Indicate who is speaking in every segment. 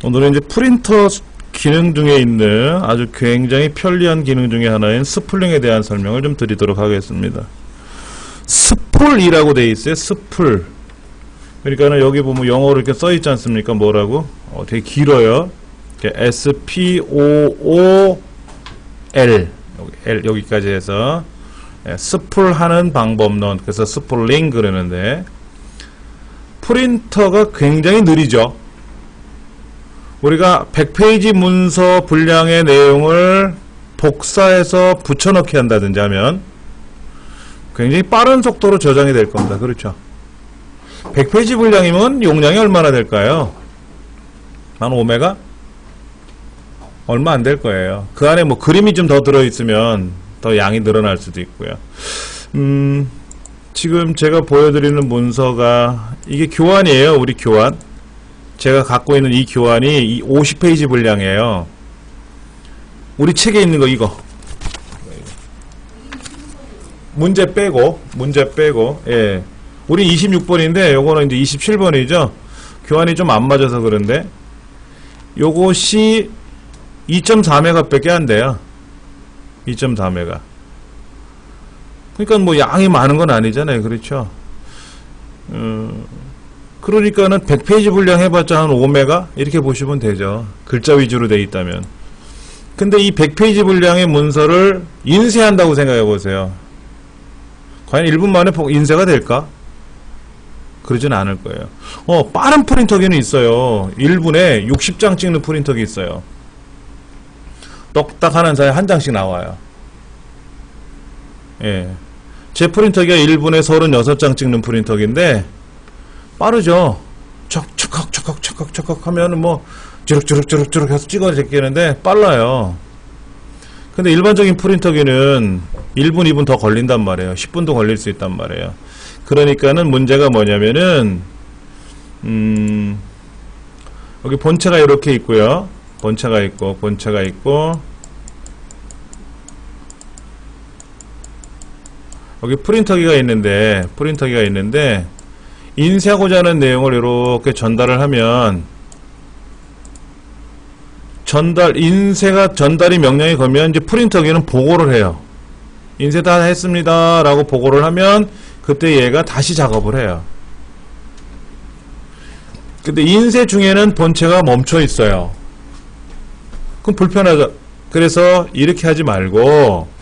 Speaker 1: 오늘은 이제 프린터 기능 중에 있는 아주 굉장히 편리한 기능 중에 하나인 스풀링에 대한 설명을 좀 드리도록 하겠습니다. 스풀이라고 되어 있어요. 스풀. 그러니까는 여기 보면 영어로 이렇게 써 있지 않습니까? 뭐라고? 되게 길어요. SPOOL L 여기까지 해서 스풀하는 방법론. 그래서 스풀링 그러는데 프린터가 굉장히 느리죠. 우리가 100페이지 문서 분량의 내용을 복사해서 붙여넣기 한다든지 하면 굉장히 빠른 속도로 저장이 될 겁니다. 그렇죠? 100페이지 분량이면 용량이 얼마나 될까요? 한 5메가? 얼마 안 될 거예요. 그 안에 뭐 그림이 좀 더 들어있으면 더 양이 늘어날 수도 있고요. 지금 제가 보여드리는 문서가 이게 교환이에요. 우리 교환. 제가 갖고 있는 이 교환이 이 50페이지 분량이에요. 우리 책에 있는 거 이거. 문제 빼고, 예. 우리 26번인데, 요거는 이제 27번이죠. 교환이 좀 안 맞아서 그런데, 요것이 2.4메가 밖에 안 돼요. 2.4메가. 그러니까 뭐 양이 많은 건 아니잖아요. 그렇죠? 그러니까는 100페이지 분량 해봤자 한 5메가? 이렇게 보시면 되죠. 글자 위주로 돼 있다면. 근데 이 100페이지 분량의 문서를 인쇄한다고 생각해 보세요. 과연 1분 만에 인쇄가 될까? 그러진 않을 거예요. 빠른 프린터기는 있어요. 1분에 60장 찍는 프린터기 있어요. 똑딱 하는 사이에 한 장씩 나와요. 예. 제 프린터기가 1분에 36장 찍는 프린터기인데 빠르죠. 척척 하면은 뭐 주룩주룩 해서 찍어 제끼는데 빨라요. 근데 일반적인 프린터기는 1분, 2분 더 걸린단 말이에요. 10분도 걸릴 수 있단 말이에요. 그러니까는 문제가 뭐냐면은 여기 본체가 이렇게 있고요. 본체가 있고 여기 프린터기가 있는데 인쇄하고자 하는 내용을 이렇게 전달을 하면 전달이 명령이 걸면 이제 프린터기는 보고를 해요. 인쇄 다 했습니다 라고 보고를 하면 그때 얘가 다시 작업을 해요. 근데 인쇄 중에는 본체가 멈춰 있어요. 그럼 불편하죠. 그래서 이렇게 하지 말고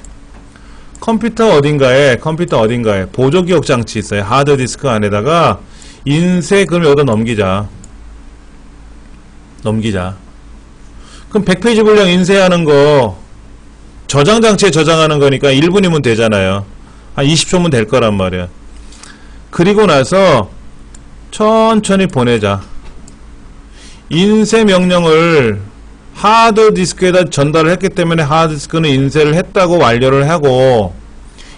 Speaker 1: 컴퓨터 어딘가에 보조기억 장치 있어요. 하드디스크 안에다가 인쇄 그럼 여기다 넘기자. 그럼 100페이지 분량 인쇄하는 거 저장 장치에 저장하는 거니까 1분이면 되잖아요. 한 20초면 될 거란 말이야. 그리고 나서 천천히 보내자. 인쇄 명령을 하드디스크에다 전달을 했기 때문에 하드디스크는 인쇄를 했다고 완료를 하고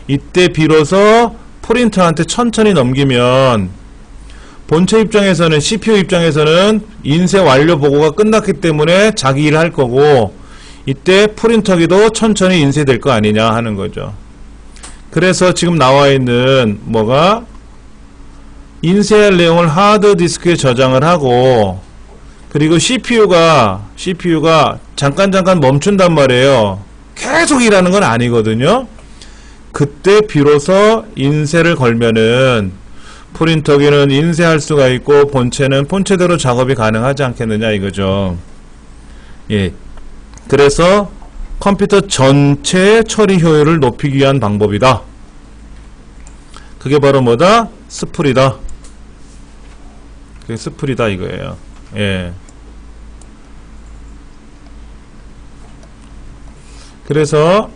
Speaker 1: 이때 비로소 프린터한테 천천히 넘기면 본체 입장에서는 CPU 입장에서는 인쇄 완료 보고가 끝났기 때문에 자기 일을 할 거고 이때 프린터기도 천천히 인쇄될 거 아니냐 하는 거죠. 그래서 지금 나와 있는 뭐가 인쇄할 내용을 하드디스크에 저장을 하고 그리고 CPU가 잠깐 멈춘단 말이에요. 계속 일하는 건 아니거든요. 그때 비로소 인쇄를 걸면은 프린터기는 인쇄할 수가 있고 본체는 본체대로 작업이 가능하지 않겠느냐 이거죠. 예. 그래서 컴퓨터 전체의 처리 효율을 높이기 위한 방법이다. 그게 바로 뭐다? 스풀이다. 그게 스풀이다 이거예요. 예. 그래서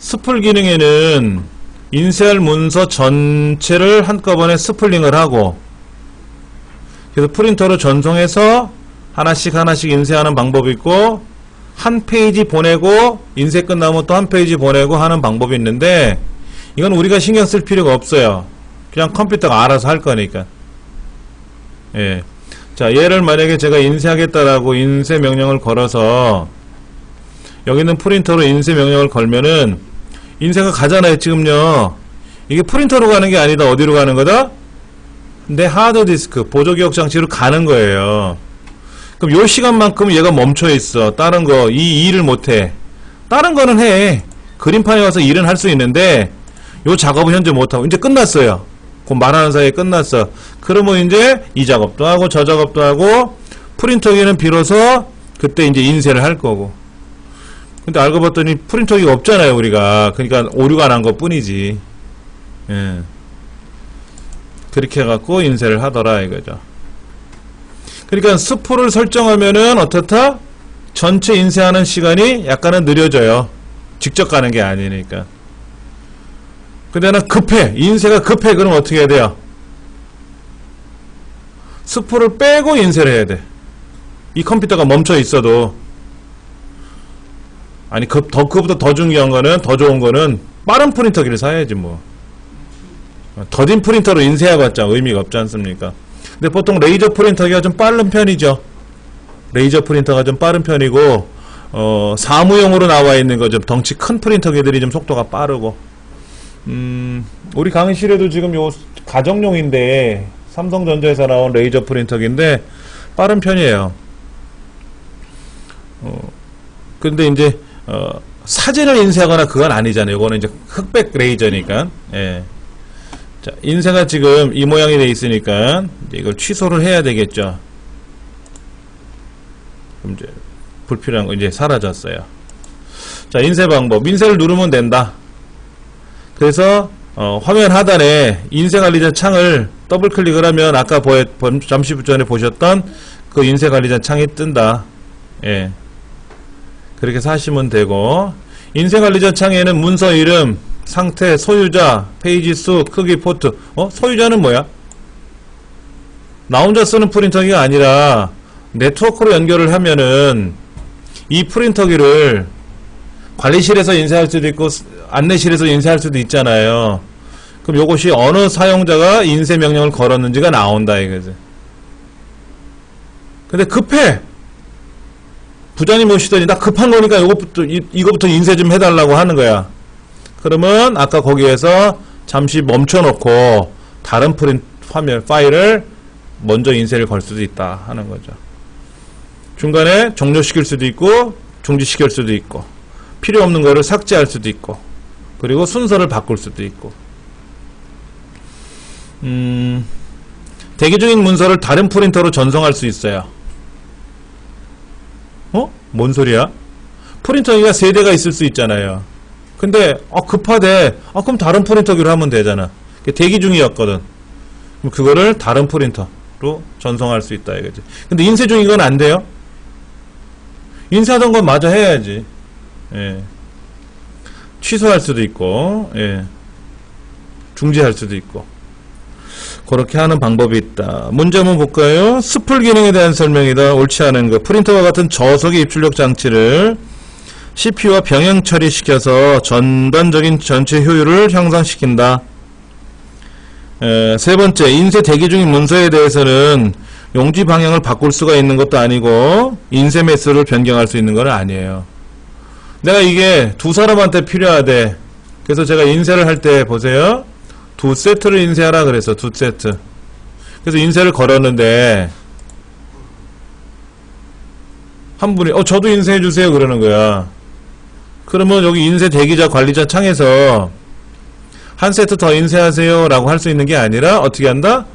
Speaker 1: 스풀 기능에는 인쇄할 문서 전체를 한꺼번에 스풀링을 하고 그래서 프린터로 전송해서 하나씩 인쇄하는 방법이 있고 한 페이지 보내고 인쇄 끝나면 또 한 페이지 보내고 하는 방법이 있는데 이건 우리가 신경 쓸 필요가 없어요. 그냥 컴퓨터가 알아서 할 거니까. 예. 자, 얘를 만약에 제가 인쇄하겠다라고 인쇄 명령을 걸어서 여기 있는 프린터로 인쇄 명령을 걸면은 인쇄가 가잖아요. 지금요. 이게 프린터로 가는 게 아니다. 어디로 가는 거다? 내 하드디스크, 보조기억 장치로 가는 거예요. 그럼 요 시간만큼 얘가 멈춰 있어. 다른 거 이 일을 못 해. 다른 거는 해. 그림판에 와서 일은 할 수 있는데 요 작업은 현재 못 하고 이제 끝났어요. 그 말하는 사이에 끝났어. 그러면 이제 이 작업도 하고 저 작업도 하고 프린터기는 비로소 그때 이제 인쇄를 할 거고. 근데 알고 봤더니 프린터기가 없잖아요, 우리가. 그러니까 오류가 난 것 뿐이지. 예. 그렇게 해갖고 인쇄를 하더라, 이거죠. 그러니까 스프를 설정하면은 어떻다? 전체 인쇄하는 시간이 약간은 느려져요. 직접 가는 게 아니니까. 근데 나 급해. 인쇄가 급해. 그럼 어떻게 해야 돼요? 스프를 빼고 인쇄를 해야 돼. 이 컴퓨터가 멈춰 있어도. 아니, 그거보다 더 중요한 거는, 더 좋은 거는 빠른 프린터기를 사야지 뭐. 더딘 프린터로 인쇄해봤자 의미가 없지 않습니까? 근데 보통 레이저 프린터기가 좀 빠른 편이죠. 레이저 프린터가 좀 빠른 편이고, 사무용으로 나와 있는 거 좀 덩치 큰 프린터기들이 좀 속도가 빠르고. 우리 강의실에도 지금 요 가정용인데, 삼성전자에서 나온 레이저 프린터기인데, 빠른 편이에요. 근데 이제, 사진을 인쇄하거나 그건 아니잖아요. 이거는 이제 흑백 레이저니까. 예. 자, 인쇄가 지금 이 모양이 돼 있으니까 이제 이걸 취소를 해야 되겠죠. 그럼 이제 불필요한 거 이제 사라졌어요. 자, 인쇄 방법. 인쇄를 누르면 된다. 그래서 화면 하단에 인쇄 관리자 창을 더블 클릭을 하면 아까 잠시 전에 보셨던 그 인쇄 관리자 창이 뜬다. 예. 그렇게 사시면 되고, 인쇄 관리자 창에는 문서 이름, 상태, 소유자, 페이지 수, 크기, 포트. 소유자는 뭐야? 나 혼자 쓰는 프린터기가 아니라 네트워크로 연결을 하면은 이 프린터기를 관리실에서 인쇄할 수도 있고 안내실에서 인쇄할 수도 있잖아요. 그럼 요것이 어느 사용자가 인쇄 명령을 걸었는지가 나온다 이거지. 근데 급해. 부장님 오시더니 나 급한 거니까 이거부터 인쇄 좀 해달라고 하는 거야. 그러면 아까 거기에서 잠시 멈춰놓고 다른 화면 파일을 먼저 인쇄를 걸 수도 있다 하는 거죠. 중간에 종료시킬 수도 있고 중지시킬 수도 있고 필요 없는 거를 삭제할 수도 있고 그리고 순서를 바꿀 수도 있고. 대기 중인 문서를 다른 프린터로 전송할 수 있어요. 뭔 소리야? 프린터기가 3대가 있을 수 있잖아요. 근데 급하대. 그럼 다른 프린터기로 하면 되잖아. 대기 중이었거든. 그럼 그거를 다른 프린터로 전송할 수 있다 이거지. 근데 인쇄 중인 건 안 돼요. 인쇄하던 건 마저 해야지. 예. 취소할 수도 있고, 예. 중지할 수도 있고. 그렇게 하는 방법이 있다. 문제 한번 볼까요? 스풀 기능에 대한 설명이다. 옳지 않은 거. 프린터와 같은 저속의 입출력 장치를 CPU와 병행 처리시켜서 전반적인 전체 효율을 향상시킨다. 세 번째, 인쇄 대기 중인 문서에 대해서는 용지 방향을 바꿀 수가 있는 것도 아니고 인쇄 매수를 변경할 수 있는 건 아니에요. 내가 이게 두 사람한테 필요하대. 그래서 제가 인쇄를 할 때 보세요. 2세트를 인쇄하라 그래서 2세트. 그래서 인쇄를 걸었는데 한 분이 저도 인쇄해 주세요 그러는 거야. 그러면 여기 인쇄 대기자 관리자 창에서 한 세트 더 인쇄하세요 라고 할 수 있는 게 아니라 어떻게 한다?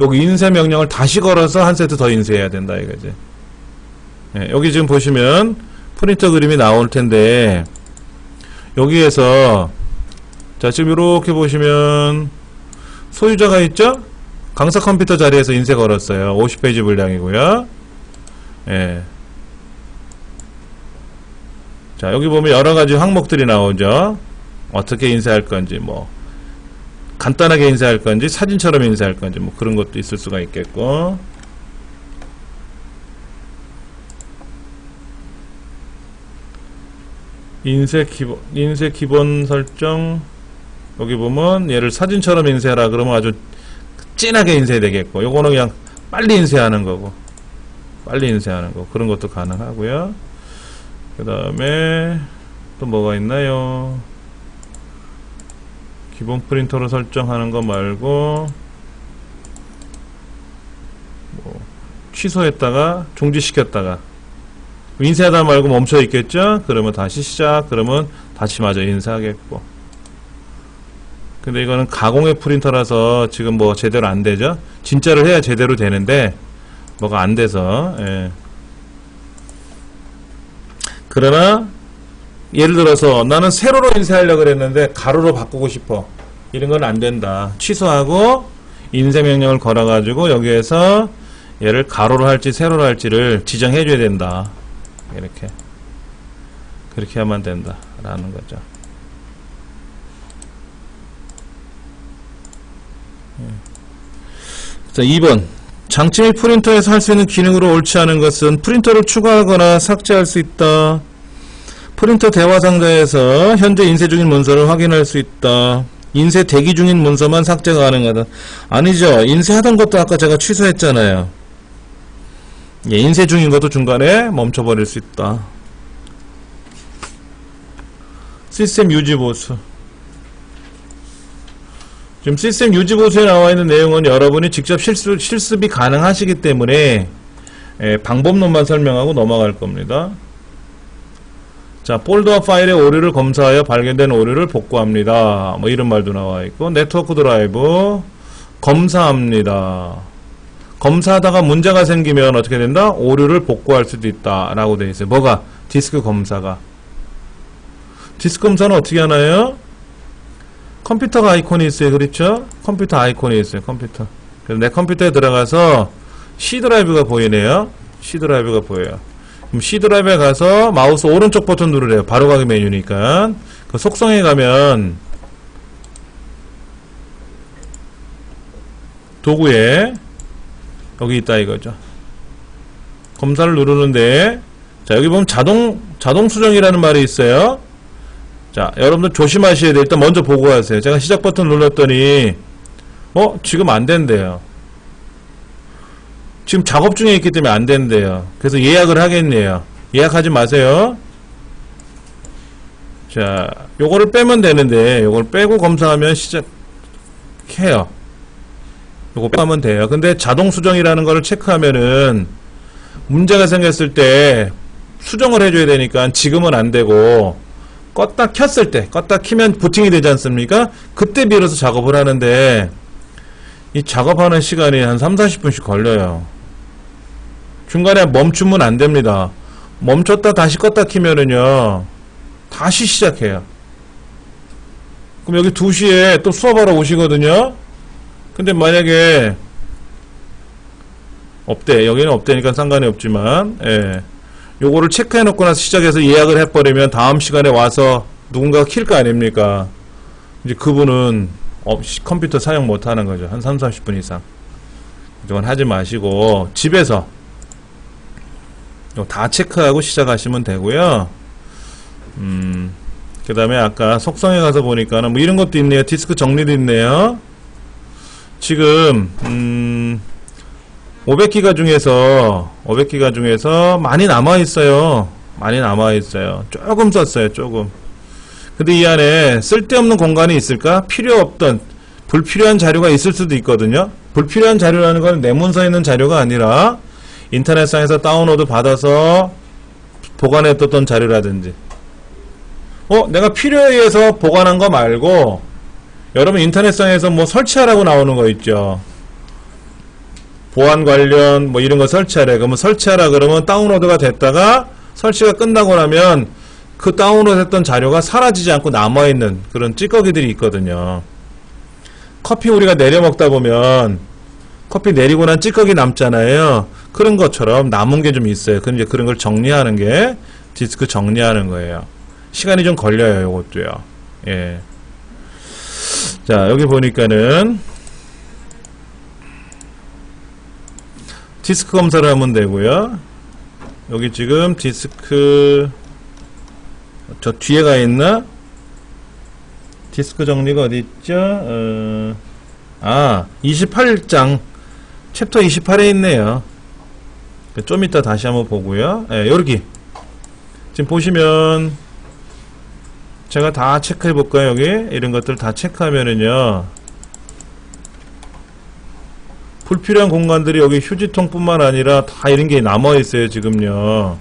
Speaker 1: 여기 인쇄 명령을 다시 걸어서 한 세트 더 인쇄해야 된다 이거지. 네, 여기 지금 보시면 프린터 그림이 나올 텐데 여기에서 자 지금 이렇게 보시면 소유자가 있죠? 강사 컴퓨터 자리에서 인쇄 걸었어요. 50페이지 분량이고요. 예. 자 여기 보면 여러가지 항목들이 나오죠. 어떻게 인쇄할 건지 뭐 간단하게 인쇄할 건지 사진처럼 인쇄할 건지 뭐 그런 것도 있을 수가 있겠고. 인쇄 기본 설정 여기 보면 얘를 사진처럼 인쇄하라 그러면 아주 진하게 인쇄되겠고 요거는 그냥 빨리 인쇄하는 거고 빨리 인쇄하는 거 그런 것도 가능하고요. 그 다음에 또 뭐가 있나요? 기본 프린터로 설정하는 거 말고 뭐 취소했다가 중지시켰다가 인쇄하다 말고 멈춰 있겠죠? 그러면 다시 시작. 그러면 다시 마저 인쇄하겠고. 근데 이거는 가공의 프린터라서 지금 뭐 제대로 안 되죠? 진짜를 해야 제대로 되는데 뭐가 안 돼서. 예. 그러나 예를 들어서 나는 세로로 인쇄하려고 그랬는데 가로로 바꾸고 싶어. 이런 건 안 된다. 취소하고 인쇄 명령을 걸어가지고 여기에서 얘를 가로로 할지 세로로 할지를 지정해 줘야 된다. 이렇게. 그렇게 하면 된다. 라는 거죠. 자, 2번. 장치 및 프린터에서 할 수 있는 기능으로 옳지 않은 것은 프린터를 추가하거나 삭제할 수 있다. 프린터 대화 상자에서 현재 인쇄 중인 문서를 확인할 수 있다. 인쇄 대기 중인 문서만 삭제가 가능하다. 아니죠. 인쇄하던 것도 아까 제가 취소했잖아요. 예, 인쇄 중인 것도 중간에 멈춰버릴 수 있다. 시스템 유지 보수. 지금 시스템 유지 보수에 나와 있는 내용은 여러분이 직접 실습이 가능하시기 때문에 방법론만 설명하고 넘어갈 겁니다. 자, 폴더와 파일의 오류를 검사하여 발견된 오류를 복구합니다. 뭐 이런 말도 나와 있고, 네트워크 드라이브 검사합니다. 검사하다가 문제가 생기면 어떻게 된다? 오류를 복구할 수도 있다 라고 되어 있어요. 뭐가? 디스크 검사가. 디스크 검사는 어떻게 하나요? 컴퓨터가 아이콘이 있어요. 그렇죠? 컴퓨터 아이콘이 있어요. 컴퓨터. 그래서 내 컴퓨터에 들어가서 C 드라이브가 보이네요. C 드라이브가 보여요. 그럼 C 드라이브에 가서 마우스 오른쪽 버튼 누르래요. 바로가기 메뉴니까. 그 속성에 가면 도구에 여기 있다 이거죠. 검사를 누르는데, 자, 여기 보면 자동 수정이라는 말이 있어요. 자, 여러분들 조심하셔야 돼요. 일단 먼저 보고 가세요. 제가 시작 버튼 눌렀더니 지금 안 된대요. 지금 작업 중에 있기 때문에 안 된대요. 그래서 예약을 하겠네요. 예약하지 마세요. 자, 요거를 빼면 되는데 요걸 빼고 검사하면 시작해요. 요거 빼면 돼요. 근데 자동 수정이라는 거를 체크하면은 문제가 생겼을 때 수정을 해줘야 되니까 지금은 안 되고 껐다 켰을 때, 껐다 키면 부팅이 되지 않습니까? 그때 비로소 작업을 하는데 이 작업하는 시간이 한 3-40분씩 걸려요. 중간에 멈추면 안 됩니다. 멈췄다 다시 껐다 키면은요 다시 시작해요. 그럼 여기 2시에 또 수업하러 오시거든요. 근데 만약에 없대, 여기는 없대니까 상관이 없지만, 예, 요거를 체크해 놓고 나서 시작해서 예약을 해버리면 다음 시간에 와서 누군가가 킬 거 아닙니까? 이제 그분은 컴퓨터 사용 못 하는 거죠. 한 30-40분 이상. 이건 하지 마시고 집에서 다 체크하고 시작하시면 되고요. 그 다음에 아까 속성에 가서 보니까는 뭐 이런 것도 있네요. 디스크 정리도 있네요. 지금 500기가 중에서 많이 남아있어요. 많이 남아있어요. 조금 썼어요. 조금. 근데 이 안에 쓸데없는 공간이 있을까? 필요 없던 불필요한 자료가 있을 수도 있거든요. 불필요한 자료라는 건 내 문서에 있는 자료가 아니라 인터넷상에서 다운로드 받아서 보관해뒀던 자료라든지, 내가 필요에 의해서 보관한 거 말고 여러분 인터넷상에서 뭐 설치하라고 나오는 거 있죠. 보안 관련 뭐 이런 거 설치하래. 그러면 설치하라 그러면 다운로드가 됐다가 설치가 끝나고 나면 그 다운로드 했던 자료가 사라지지 않고 남아있는 그런 찌꺼기들이 있거든요. 커피 우리가 내려 먹다 보면 커피 내리고 난 찌꺼기 남잖아요. 그런 것처럼 남은 게 좀 있어요. 그럼 이제 그런 걸 정리하는 게 디스크 정리하는 거예요. 시간이 좀 걸려요. 요것도요. 예. 자, 여기 보니까는 디스크 검사를 하면 되고요. 여기 지금 디스크 저 뒤에 가 있나? 디스크 정리가 어디 있죠? 28장 챕터 28에 있네요. 좀 이따 다시 한번 보고요. 예, 여기 지금 보시면 제가 다 체크해 볼까요? 여기 이런 것들 다 체크하면은요 불필요한 공간들이 여기 휴지통뿐만 아니라 다 이런 게 남아있어요, 지금요.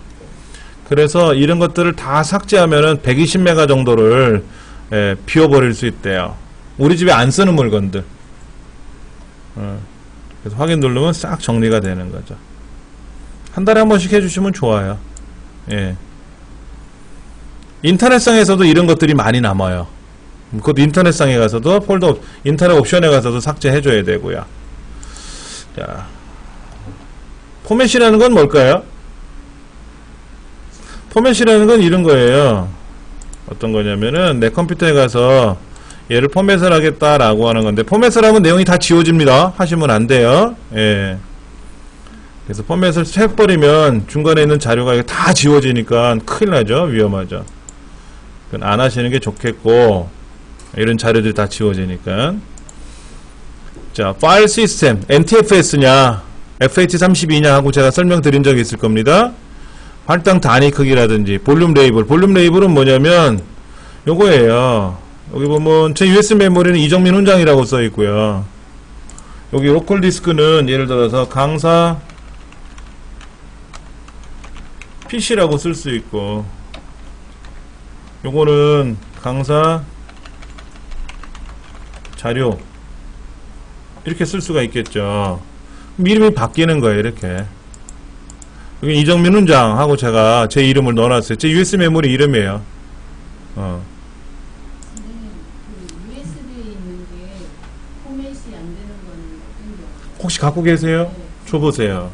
Speaker 1: 그래서 이런 것들을 다 삭제하면은 120메가 정도를 비워버릴 수 있대요. 우리 집에 안 쓰는 물건들. 그래서 확인 누르면 싹 정리가 되는 거죠. 한 달에 한 번씩 해주시면 좋아요. 예. 인터넷상에서도 이런 것들이 많이 남아요. 그것도 인터넷상에 가서도 폴더, 인터넷 옵션에 가서도 삭제해줘야 되고요. 자, 포맷이라는 건 뭘까요? 포맷이라는 건 이런 거예요. 어떤 거냐면은 내 컴퓨터에 가서 얘를 포맷을 하겠다라고 하는 건데, 포맷을 하면 내용이 다 지워집니다. 하시면 안 돼요. 예. 그래서 포맷을 해버리면 중간에 있는 자료가 다 지워지니까 큰일 나죠. 위험하죠. 그건 안 하시는 게 좋겠고, 이런 자료들이 다 지워지니까. 자, 파일 시스템, NTFS냐, FAT32냐 하고 제가 설명드린 적이 있을 겁니다. 할당 단위 크기라든지, 볼륨 레이블은 뭐냐면, 요거예요. 여기 보면, 제 USB 메모리는 이정민 훈장이라고 써있고요. 여기 로컬 디스크는 예를 들어서 강사 PC라고 쓸 수 있고, 요거는 강사 자료 이렇게 쓸 수가 있겠죠. 이름이 바뀌는 거예요. 이렇게 여기 이정민 훈장 하고 제가 제 이름을 넣어놨어요. 제 USB 메모리 이름이에요.
Speaker 2: USB에 있는 게 포맷이 안 되는 건 어떤 경우?
Speaker 1: 혹시 갖고 계세요? 줘보세요.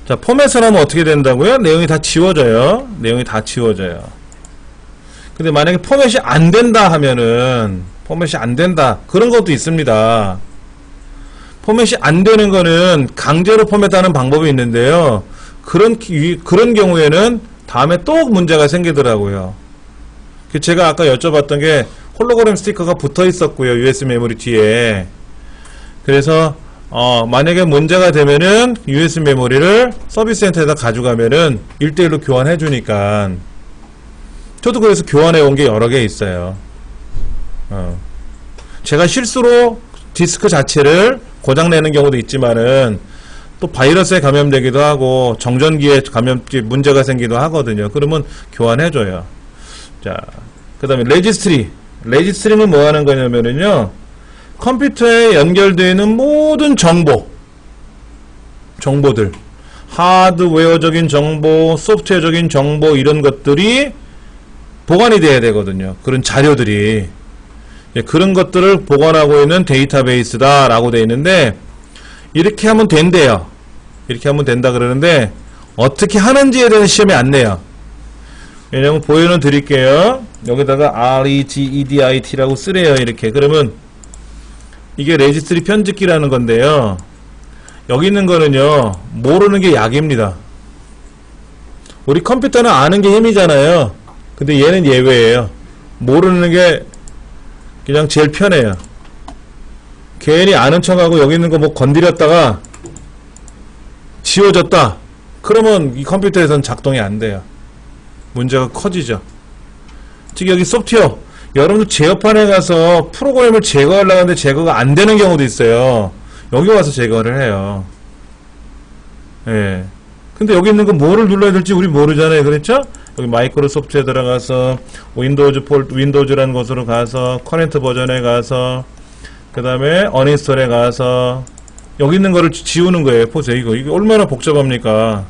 Speaker 1: 자, 포맷을 하면 어떻게 된다고요? 내용이 다 지워져요. 내용이 다 지워져요. 근데 만약에 포맷이 안 된다 하면은, 포맷이 안 된다. 그런 것도 있습니다. 포맷이 안 되는 거는 강제로 포맷하는 방법이 있는데요. 그런 경우에는 다음에 또 문제가 생기더라고요. 제가 아까 여쭤봤던 게 홀로그램 스티커가 붙어 있었고요. USB 메모리 뒤에. 그래서 만약에 문제가 되면은 USB 메모리를 서비스 센터에다 가져가면은 1대1로 교환해 주니까, 저도 그래서 교환해 온 게 여러 개 있어요. 제가 실수로 디스크 자체를 고장내는 경우도 있지만은 또 바이러스에 감염되기도 하고 정전기에 문제가 생기도 하거든요. 그러면 교환해 줘요. 자, 그 다음에 레지스트리는 뭐 하는 거냐면은요, 컴퓨터에 연결되어 있는 모든 정보들, 하드웨어적인 정보, 소프트웨어적인 정보, 이런 것들이 보관이 돼야 되거든요. 그런 자료들이. 그런 것들을 보관하고 있는 데이터베이스다 라고 되어 있는데, 이렇게 하면 된대요. 이렇게 하면 된다 그러는데 어떻게 하는지에 대해서 시험에 안 내요. 왜냐면 보여는 드릴게요. 여기다가 REGEDIT라고 쓰래요. 이렇게. 그러면 이게 레지스트리 편집기라는 건데요, 여기 있는 거는요, 모르는 게 약입니다. 우리 컴퓨터는 아는 게 힘이잖아요. 근데 얘는 예외예요. 모르는 게 그냥 제일 편해요. 괜히 아는 척하고 여기 있는 거 뭐 건드렸다가 지워졌다. 그러면 이 컴퓨터에서는 작동이 안 돼요. 문제가 커지죠. 즉 여기 소프트웨어, 여러분들 제어판에 가서 프로그램을 제거하려고 하는데 제거가 안 되는 경우도 있어요. 여기 와서 제거를 해요. 예. 근데 여기 있는 거 뭐를 눌러야 될지 우리 모르잖아요. 그렇죠? 여기 마이크로소프트에 들어가서 윈도우즈라는 곳으로 가서 커런트 버전에 가서, 그 다음에 어닝스톨에 가서 여기 있는 거를 지우는 거예요. 보세요. 이게 얼마나 복잡합니까?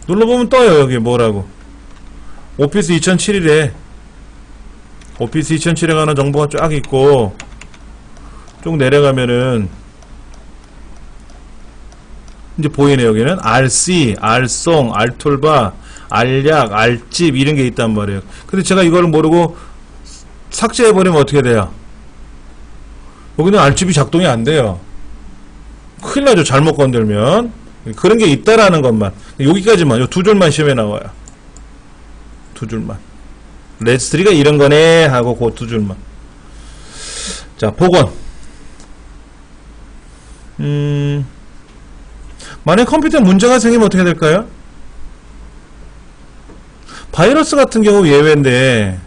Speaker 1: 눌러보면 떠요. 여기 뭐라고. 오피스 2007이래. 오피스 2007에 관한 정보가 쫙 있고, 쭉 내려가면은 이제 보이네. 여기는 RC, R송, R툴바, R약, R집 이런 게 있단 말이에요. 근데 제가 이거를 모르고 삭제해버리면 어떻게 돼요? 여기는 R집이 작동이 안 돼요. 큰일 나죠. 잘못 건들면. 그런 게 있다라는 것만. 여기까지만, 요 두 줄만 시험에 나와요. 두 줄만. 레지스트리가 이런 거네 하고 그 두 줄만. 자, 복원. 만약 컴퓨터에 문제가 생기면 어떻게 될까요? 바이러스 같은 경우 예외인데,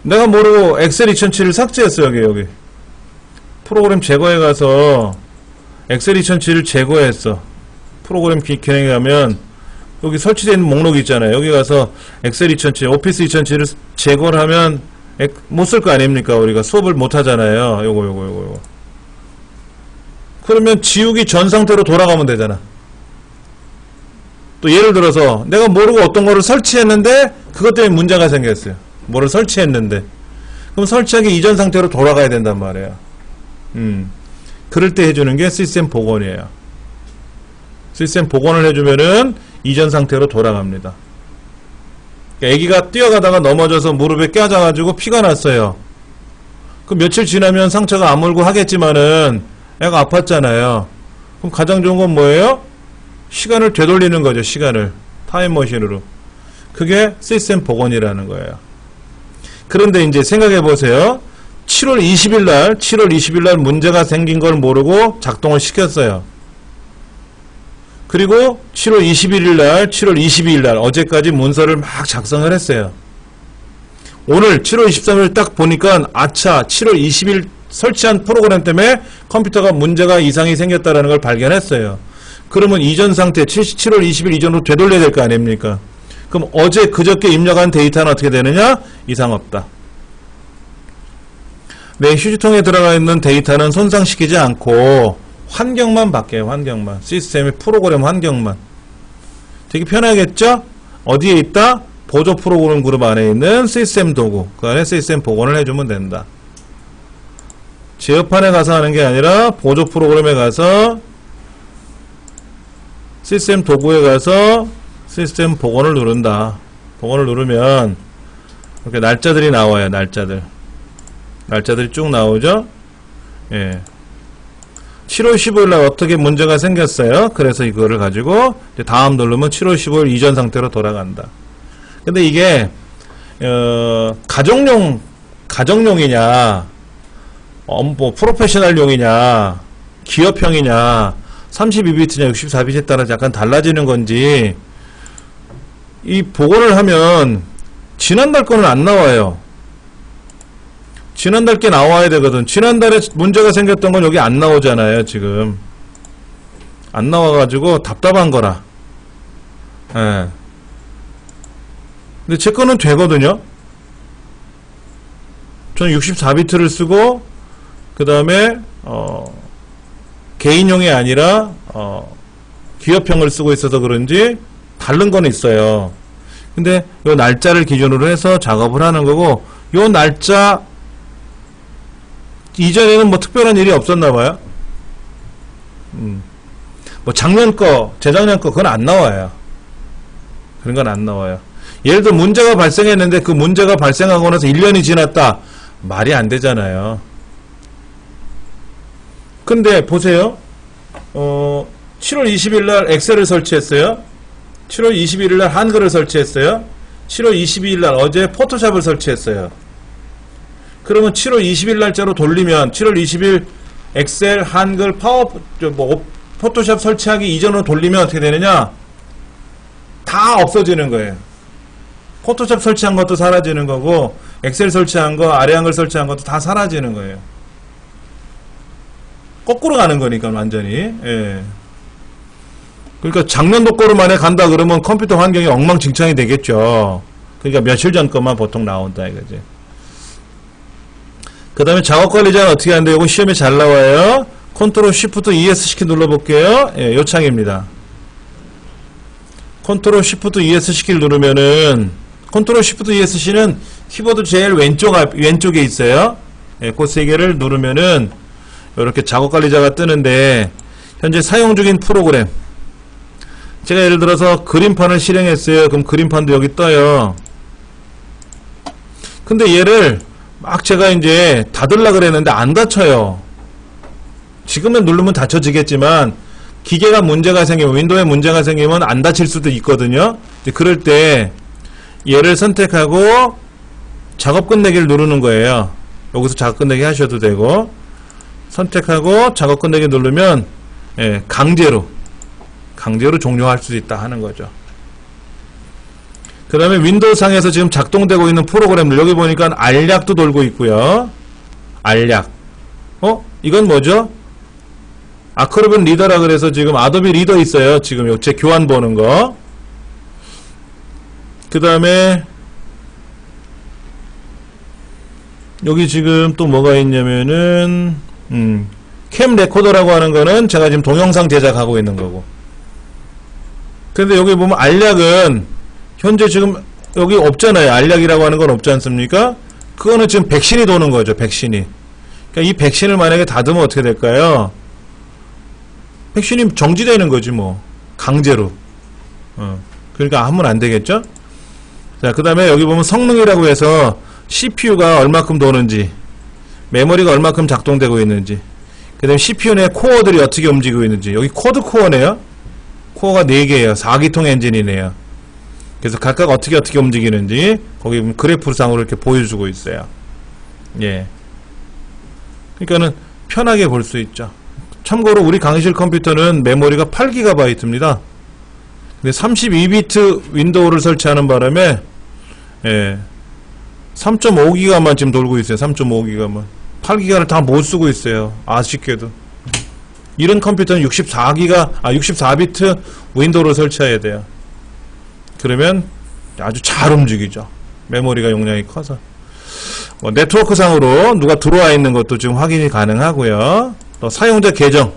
Speaker 1: 내가 모르고 엑셀 2007을 삭제했어. 여기 프로그램 제거해 가서 엑셀 2007을 제거했어. 프로그램 기능에 가면 여기 설치되어 있는 목록이 있잖아요. 여기 가서 엑셀 2007, 오피스 2007을 제거를 하면 못 쓸 거 아닙니까? 우리가 수업을 못 하잖아요. 요거. 그러면 지우기 전 상태로 돌아가면 되잖아. 또 예를 들어서 내가 모르고 어떤 거를 설치했는데 그것 때문에 문제가 생겼어요. 뭐를 설치했는데. 그럼 설치하기 이전 상태로 돌아가야 된단 말이에요. 그럴 때 해주는 게 시스템 복원이에요. 시스템 복원을 해주면은 이전 상태로 돌아갑니다. 애기가 뛰어가다가 넘어져서 무릎에 껴져가지고 피가 났어요. 그럼 며칠 지나면 상처가 아물고 하겠지만은 애가 아팠잖아요. 그럼 가장 좋은 건 뭐예요? 시간을 되돌리는 거죠. 시간을 타임머신으로. 그게 시스템 복원이라는 거예요. 그런데 이제 생각해 보세요. 7월 20일 날 문제가 생긴 걸 모르고 작동을 시켰어요. 그리고 7월 22일 날 어제까지 문서를 막 작성을 했어요. 오늘 7월 23일 딱 보니까 아차 7월 20일 설치한 프로그램 때문에 컴퓨터가 문제가 이상이 생겼다는 걸 발견했어요. 그러면 이전 상태 7월 20일 이전으로 되돌려야 될 거 아닙니까? 그럼 어제 그저께 입력한 데이터는 어떻게 되느냐? 이상 없다. 내 휴지통에 들어가 있는 데이터는 손상시키지 않고 환경만 바뀌어요. 환경만. 시스템의 프로그램 환경만. 되게 편하겠죠? 어디에 있다? 보조 프로그램 그룹 안에 있는 시스템 도구. 그 안에 시스템 복원을 해주면 된다. 제어판에 가서 하는 게 아니라 보조 프로그램에 가서 시스템 도구에 가서 시스템 복원을 누른다. 복원을 누르면 이렇게 날짜들이 나와요. 날짜들이 쭉 나오죠? 예. 7월 15일날 어떻게 문제가 생겼어요. 그래서 이거를 가지고 이제 다음 누르면 7월 15일 이전 상태로 돌아간다. 근데 이게 가정용이냐 뭐 프로페셔널용이냐 기업형이냐 32비트냐 64비트에 따라서 약간 달라지는 건지 이 복원을 하면 지난달 거는 안 나와요. 지난달 게 나와야 되거든. 지난달에 문제가 생겼던 건 여기 안 나오잖아요. 지금 안 나와가지고 답답한 거라. 예. 근데 제 거는 되거든요. 저는 64비트를 쓰고 그 다음에 개인용이 아니라 기업형을 쓰고 있어서 그런지 다른 건 있어요. 근데 요 날짜를 기준으로 해서 작업을 하는 거고, 요 날짜 이전에는 뭐 특별한 일이 없었나 봐요. 뭐 작년 거, 재작년 거 그건 안 나와요. 그런 건 안 나와요. 예를 들어 문제가 발생했는데 그 문제가 발생하고 나서 1년이 지났다. 말이 안 되잖아요. 근데 보세요. 7월 20일 날 엑셀을 설치했어요. 7월 21일 날 한글을 설치했어요. 7월 22일 날 어제 포토샵을 설치했어요. 그러면 7월 20일 날짜로 돌리면 7월 20일 엑셀, 한글, 포토샵 설치하기 이전으로 돌리면 어떻게 되느냐? 다 없어지는 거예요. 포토샵 설치한 것도 사라지는 거고, 엑셀 설치한 거, 아래 한글 설치한 것도 다 사라지는 거예요. 거꾸로 가는 거니까 완전히. 예. 그러니까 작년도 거로 만에 간다 그러면 컴퓨터 환경이 엉망진창이 되겠죠. 그러니까 며칠 전 것만 보통 나온다 이거지. 그 다음에 작업관리자는 어떻게 하는데 이거 시험에 잘 나와요. 컨트롤 쉬프트 ESC 키 눌러볼게요. 예, 요 창입니다. 컨트롤 쉬프트 ESC 키를 누르면은, 컨트롤 쉬프트 ESC는 키보드 제일 왼쪽에 있어요. 예, 그 세 개를 누르면은 이렇게 작업관리자가 뜨는데, 현재 사용 중인 프로그램, 제가 예를 들어서 그림판을 실행했어요. 그럼 그림판도 여기 떠요. 근데 얘를 막 제가 이제 닫으려고 그랬는데 안 닫혀요. 지금은 누르면 닫혀지겠지만 기계가 문제가 생기면, 윈도우에 문제가 생기면 안 닫힐 수도 있거든요. 그럴 때 얘를 선택하고 작업 끝내기를 누르는 거예요. 여기서 작업 끝내기 하셔도 되고, 선택하고 작업 끝내기 누르면 예, 강제로 종료할 수 있다 하는 거죠. 그 다음에 윈도우 상에서 지금 작동되고 있는 프로그램들 여기 보니까 알약도 돌고 있고요. 알약. 이건 뭐죠? 아크로빈 리더라 그래서 지금 아도비 리더 있어요. 지금 제 교환 보는 거. 그 다음에 여기 지금 또 뭐가 있냐면은 캠 레코더라고 하는 거는 제가 지금 동영상 제작하고 있는 거고. 근데 여기 보면 알약은 현재 지금 여기 없잖아요. 알약이라고 하는 건 없지 않습니까? 그거는 지금 백신이 도는 거죠. 백신이. 그러니까 이 백신을 만약에 닫으면 어떻게 될까요? 백신이 정지되는 거지 뭐. 강제로. 그러니까 하면 안 되겠죠? 자, 그 다음에 여기 보면 성능이라고 해서 CPU가 얼마큼 도는지, 메모리가 얼마큼 작동되고 있는지, 그 다음에 CPU 내 코어들이 어떻게 움직이고 있는지. 여기 쿼드 코어네요. 코어가 4개예요. 4기통 엔진이네요. 그래서 각각 어떻게 움직이는지 거기 보면 그래프상으로 이렇게 보여주고 있어요. 예. 그러니까는 편하게 볼 수 있죠. 참고로 우리 강의실 컴퓨터는 메모리가 8GB입니다. 근데 32비트 윈도우를 설치하는 바람에 3.5기가만 지금 돌고 있어요. 3.5기가만. 8기가를 다 못 쓰고 있어요. 아쉽게도. 이런 컴퓨터는 64비트 윈도우를 설치해야 돼요. 그러면 아주 잘 움직이죠. 메모리가 용량이 커서. 네트워크 상으로 누가 들어와 있는 것도 지금 확인이 가능하고요. 또 사용자 계정.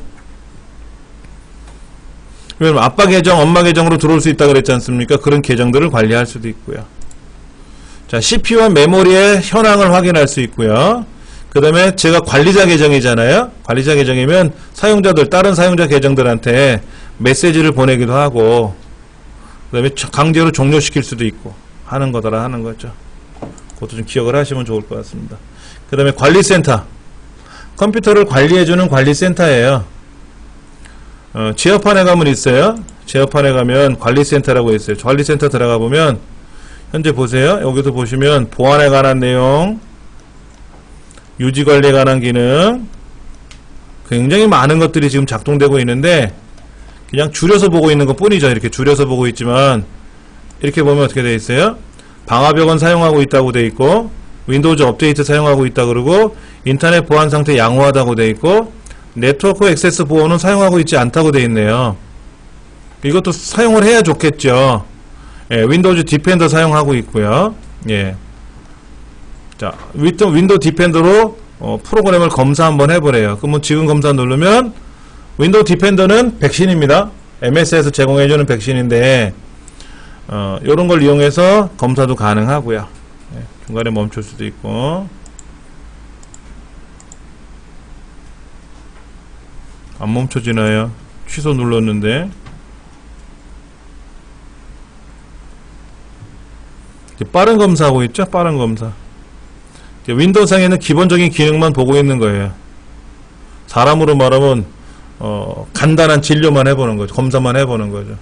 Speaker 1: 왜냐면 아빠 계정, 엄마 계정으로 들어올 수 있다 그랬지 않습니까? 그런 계정들을 관리할 수도 있고요. 자, CPU와 메모리의 현황을 확인할 수 있고요. 그 다음에 제가 관리자 계정이잖아요. 관리자 계정이면 사용자들, 다른 사용자 계정들한테 메시지를 보내기도 하고, 그 다음에 강제로 종료시킬 수도 있고 하는 거더라 하는 거죠. 그것도 좀 기억을 하시면 좋을 것 같습니다. 그 다음에 관리센터. 컴퓨터를 관리해주는 관리센터예요. 제어판에 가면 있어요. 제어판에 가면 관리센터라고 있어요. 관리센터 들어가 보면 현재 보세요. 여기도 보시면 보안에 관한 내용, 유지관리에 관한 기능, 굉장히 많은 것들이 지금 작동되고 있는데 그냥 줄여서 보고 있는 것 뿐이죠. 이렇게 줄여서 보고 있지만 이렇게 보면 어떻게 되어 있어요? 방화벽은 사용하고 있다고 되어 있고, 윈도우즈 업데이트 사용하고 있다 그러고, 인터넷 보안 상태 양호하다고 되어 있고, 네트워크 액세스 보호는 사용하고 있지 않다고 되어 있네요. 이것도 사용을 해야 좋겠죠. 예, 윈도우즈 디펜더 사용하고 있고요. 예. 자, 윈도우 디펜더로 프로그램을 검사 한번 해보래요. 그러면 지금 검사 누르면 윈도우 디펜더는 백신입니다. MS에서 제공해주는 백신인데 요런 걸 이용해서 검사도 가능하고요. 예, 중간에 멈출 수도 있고. 안 멈춰지나요? 취소 눌렀는데. 빠른 검사하고 있죠? 빠른 검사. 윈도우 상에는 기본적인 기능만 보고 있는 거예요. 사람으로 말하면 간단한 진료만 해보는 거죠. 검사만 해보는 거죠.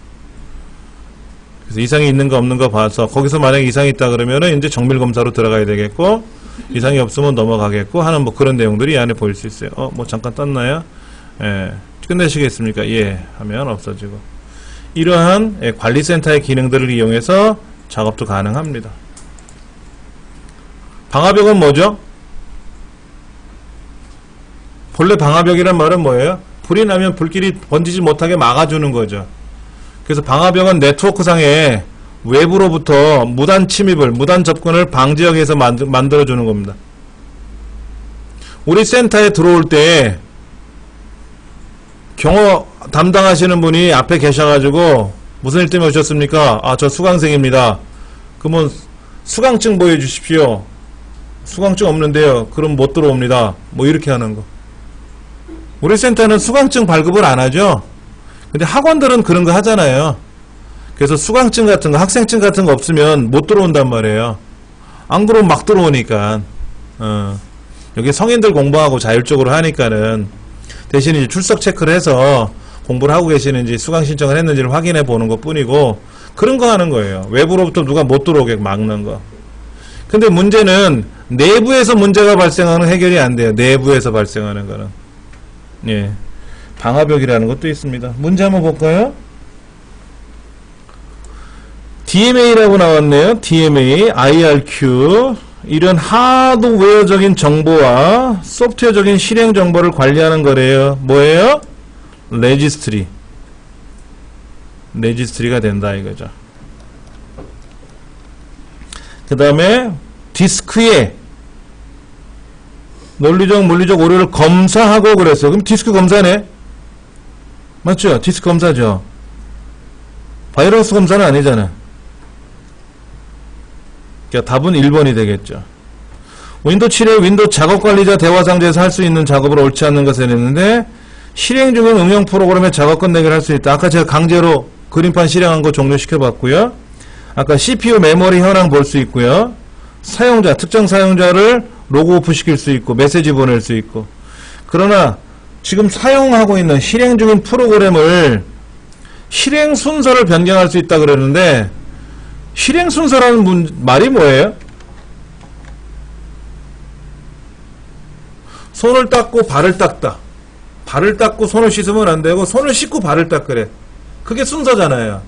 Speaker 1: 그래서 이상이 있는가 없는가 봐서 거기서 만약에 이상이 있다 그러면은 이제 정밀 검사로 들어가야 되겠고, 이상이 없으면 넘어가겠고 하는 뭐 그런 내용들이 이 안에 보일 수 있어요. 뭐 잠깐 떴나요? 예. 끝내시겠습니까? 예. 하면 없어지고. 이러한 관리센터의 기능들을 이용해서 작업도 가능합니다. 방화벽은 뭐죠? 본래 방화벽이란 말은 뭐예요? 불이 나면 불길이 번지지 못하게 막아주는 거죠. 그래서 방화벽은 네트워크상에 외부로부터 무단 침입을, 무단 접근을 방지하기 위해서 만들어주는 겁니다. 우리 센터에 들어올 때 경호 담당하시는 분이 앞에 계셔가지고 무슨 일 때문에 오셨습니까? 아, 저 수강생입니다. 그러면 수강증 보여주십시오. 수강증 없는데요. 그럼 못 들어옵니다. 뭐 이렇게 하는 거. 우리 센터는 수강증 발급을 안 하죠. 근데 학원들은 그런 거 하잖아요. 그래서 수강증 같은 거, 학생증 같은 거 없으면 못 들어온단 말이에요. 안 그러면 막 들어오니까. 여기 성인들 공부하고 자율적으로 하니까는 대신 이제 출석 체크를 해서 공부를 하고 계시는지 수강 신청을 했는지를 확인해 보는 것 뿐이고, 그런 거 하는 거예요. 외부로부터 누가 못 들어오게 막는 거. 근데 문제는 내부에서 문제가 발생하는 해결이 안 돼요. 내부에서 발생하는 거는. 예. 방화벽이라는 것도 있습니다. 문제 한번 볼까요? DMA라고 나왔네요. DMA, IRQ. 이런 하드웨어적인 정보와 소프트웨어적인 실행 정보를 관리하는 거래요. 뭐예요? 레지스트리. 레지스트리가 된다 이거죠. 그 다음에 디스크에 논리적 물리적 오류를 검사하고 그랬어. 그럼 디스크 검사네. 맞죠? 디스크 검사죠. 바이러스 검사는 아니잖아. 그러니까 답은 1번이 되겠죠. 윈도우 7의 윈도우 작업관리자 대화상자에서 할 수 있는 작업을 옳지 않는 것을 했는데 실행 중인 응용 프로그램의 작업 끝내기를 할 수 있다. 아까 제가 강제로 그림판 실행한 거 종료시켜 봤고요. 아까 CPU 메모리 현황 볼 수 있고요. 사용자, 특정 사용자를 로그 오프 시킬 수 있고 메시지 보낼 수 있고. 그러나 지금 사용하고 있는 실행 중인 프로그램을 실행 순서를 변경할 수 있다 그러는데 실행 순서라는 말이 뭐예요? 손을 닦고 발을 닦다. 발을 닦고 손을 씻으면 안 되고 손을 씻고 발을 닦으래. 그게 순서잖아요.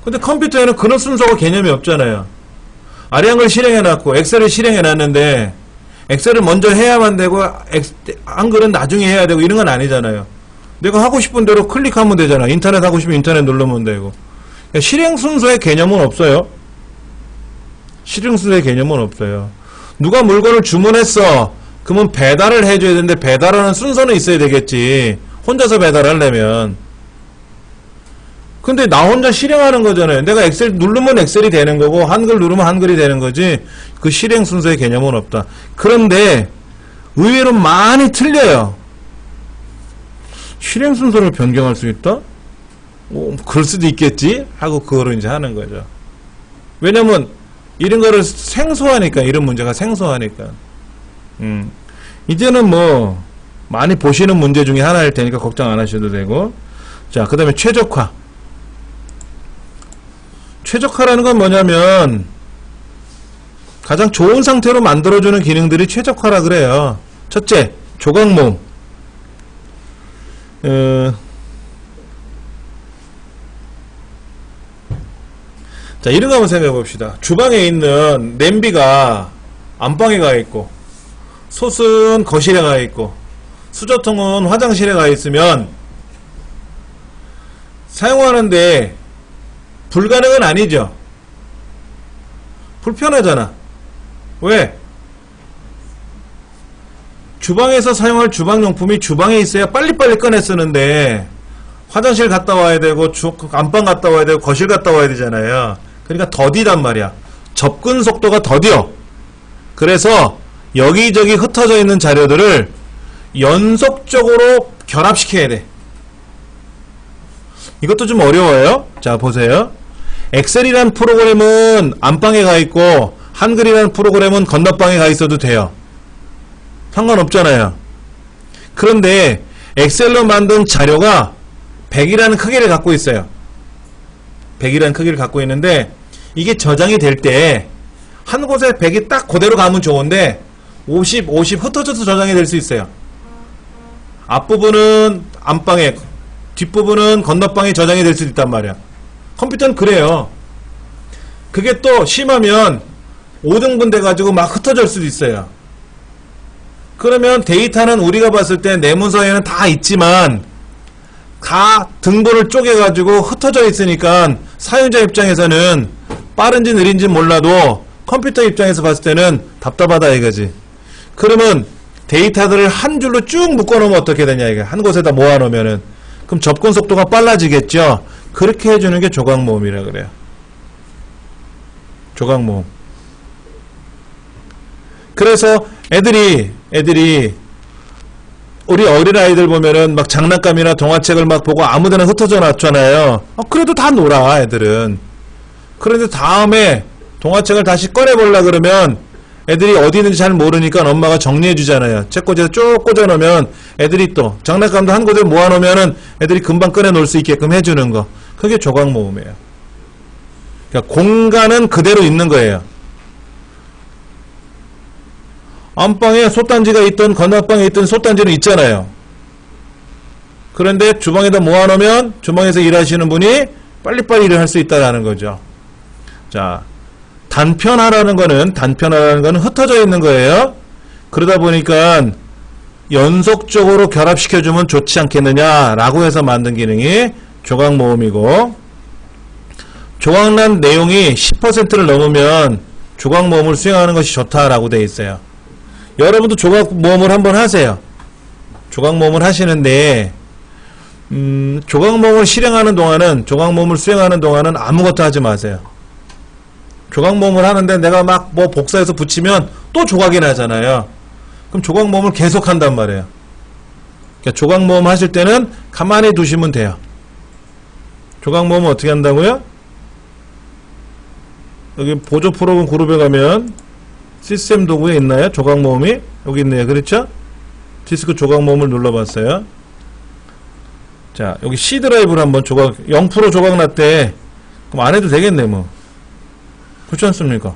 Speaker 1: 근데 컴퓨터에는 그런 순서가 개념이 없잖아요. 아량을 실행해놨고 엑셀을 실행해놨는데 엑셀을 먼저 해야만 되고 한글은 나중에 해야 되고 이런 건 아니잖아요. 내가 하고 싶은 대로 클릭하면 되잖아. 인터넷 하고 싶으면 인터넷 누르면 되고. 그러니까 실행 순서의 개념은 없어요. 실행 순서의 개념은 없어요. 누가 물건을 주문했어. 그러면 배달을 해줘야 되는데 배달하는 순서는 있어야 되겠지. 혼자서 배달하려면. 근데 나 혼자 실행하는 거잖아요. 내가 엑셀 누르면 엑셀이 되는 거고 한글 누르면 한글이 되는 거지. 그 실행 순서의 개념은 없다. 그런데 의외로 많이 틀려요. 실행 순서를 변경할 수 있다? 그럴 수도 있겠지? 하고 그거를 이제 하는 거죠. 왜냐면 이런 거를 생소하니까, 이런 문제가 생소하니까. 이제는 뭐 많이 보시는 문제 중에 하나일 테니까 걱정 안 하셔도 되고. 자, 그 다음에 최적화. 최적화라는 건 뭐냐면 가장 좋은 상태로 만들어주는 기능들이 최적화라 그래요. 첫째, 조각 모음. 자, 이런 거 한번 생각해 봅시다. 주방에 있는 냄비가 안방에 가 있고 솥은 거실에 가 있고 수저통은 화장실에 가 있으면 사용하는데 불가능은 아니죠. 불편하잖아. 왜? 주방에서 사용할 주방용품이 주방에 있어야 빨리빨리 꺼내 쓰는데 화장실 갔다 와야 되고 안방 갔다 와야 되고 거실 갔다 와야 되잖아요. 그러니까 더디단 말이야. 접근 속도가 더뎌. 그래서 여기저기 흩어져 있는 자료들을 연속적으로 결합시켜야 돼. 이것도 좀 어려워요. 자, 보세요. 엑셀이라는 프로그램은 안방에 가 있고 한글이라는 프로그램은 건너방에 가 있어도 돼요. 상관없잖아요. 그런데 엑셀로 만든 자료가 100이라는 크기를 갖고 있어요. 100이라는 크기를 갖고 있는데 이게 저장이 될 때 한 곳에 100이 딱 그대로 가면 좋은데 50 흩어져서 저장이 될 수 있어요. 앞부분은 안방에, 뒷부분은 건너방에 저장이 될 수도 있단 말이야. 컴퓨터는 그래요. 그게 또 심하면 5등분 돼가지고 막 흩어질 수도 있어요. 그러면 데이터는 우리가 봤을 때 내 문서에는 다 있지만 다 등본을 쪼개가지고 흩어져 있으니까 사용자 입장에서는 빠른지 느린지 몰라도 컴퓨터 입장에서 봤을 때는 답답하다 이거지. 그러면 데이터들을 한 줄로 쭉 묶어놓으면 어떻게 되냐 이게. 한 곳에다 모아놓으면은 그럼 접근 속도가 빨라지겠죠. 그렇게 해주는 게 조각 모음이라 그래요. 조각 모음. 그래서 애들이 우리 어린아이들 보면은 막 장난감이나 동화책을 막 보고 아무데나 흩어져 놨잖아요. 그래도 다 놀아 애들은. 그런데 다음에 동화책을 다시 꺼내보려 그러면 애들이 어디 있는지 잘 모르니까 엄마가 정리해 주잖아요. 책꽂이에서 쭉 꽂아 놓으면 애들이 또 장난감도 한 곳에 모아 놓으면은 애들이 금방 꺼내 놓을 수 있게끔 해주는 거. 그게 조각 모음이에요. 그러니까 공간은 그대로 있는 거예요. 안방에 솥단지가 있던 건너방에 있던 솥단지는 있잖아요. 그런데 주방에다 모아놓으면 주방에서 일하시는 분이 빨리빨리 일을 할 수 있다는 거죠. 자, 단편화라는 거는 흩어져 있는 거예요. 그러다 보니까 연속적으로 결합시켜주면 좋지 않겠느냐라고 해서 만든 기능이 조각 모음이고, 조각란 내용이 10%를 넘으면 조각 모음을 수행하는 것이 좋다라고 되어 있어요. 여러분도 조각 모음을 한번 하세요. 조각 모음을 하시는데 조각 모음을 실행하는 동안은, 조각 모음을 수행하는 동안은 아무것도 하지 마세요. 조각 모음을 하는데 내가 막 뭐 복사해서 붙이면 또 조각이 나잖아요. 그럼 조각 모음을 계속 한단 말이에요. 그러니까 조각 모음 하실 때는 가만히 두시면 돼요. 조각 모음은 어떻게 한다고요? 여기 보조 프로그램 그룹에 가면 시스템 도구에 있나요? 조각 모음이? 여기 있네요. 그렇죠? 디스크 조각 모음을 눌러봤어요. 자, 여기 C 드라이브를 한번 조각, 0% 조각 났대. 그럼 안 해도 되겠네, 뭐. 그렇지 않습니까?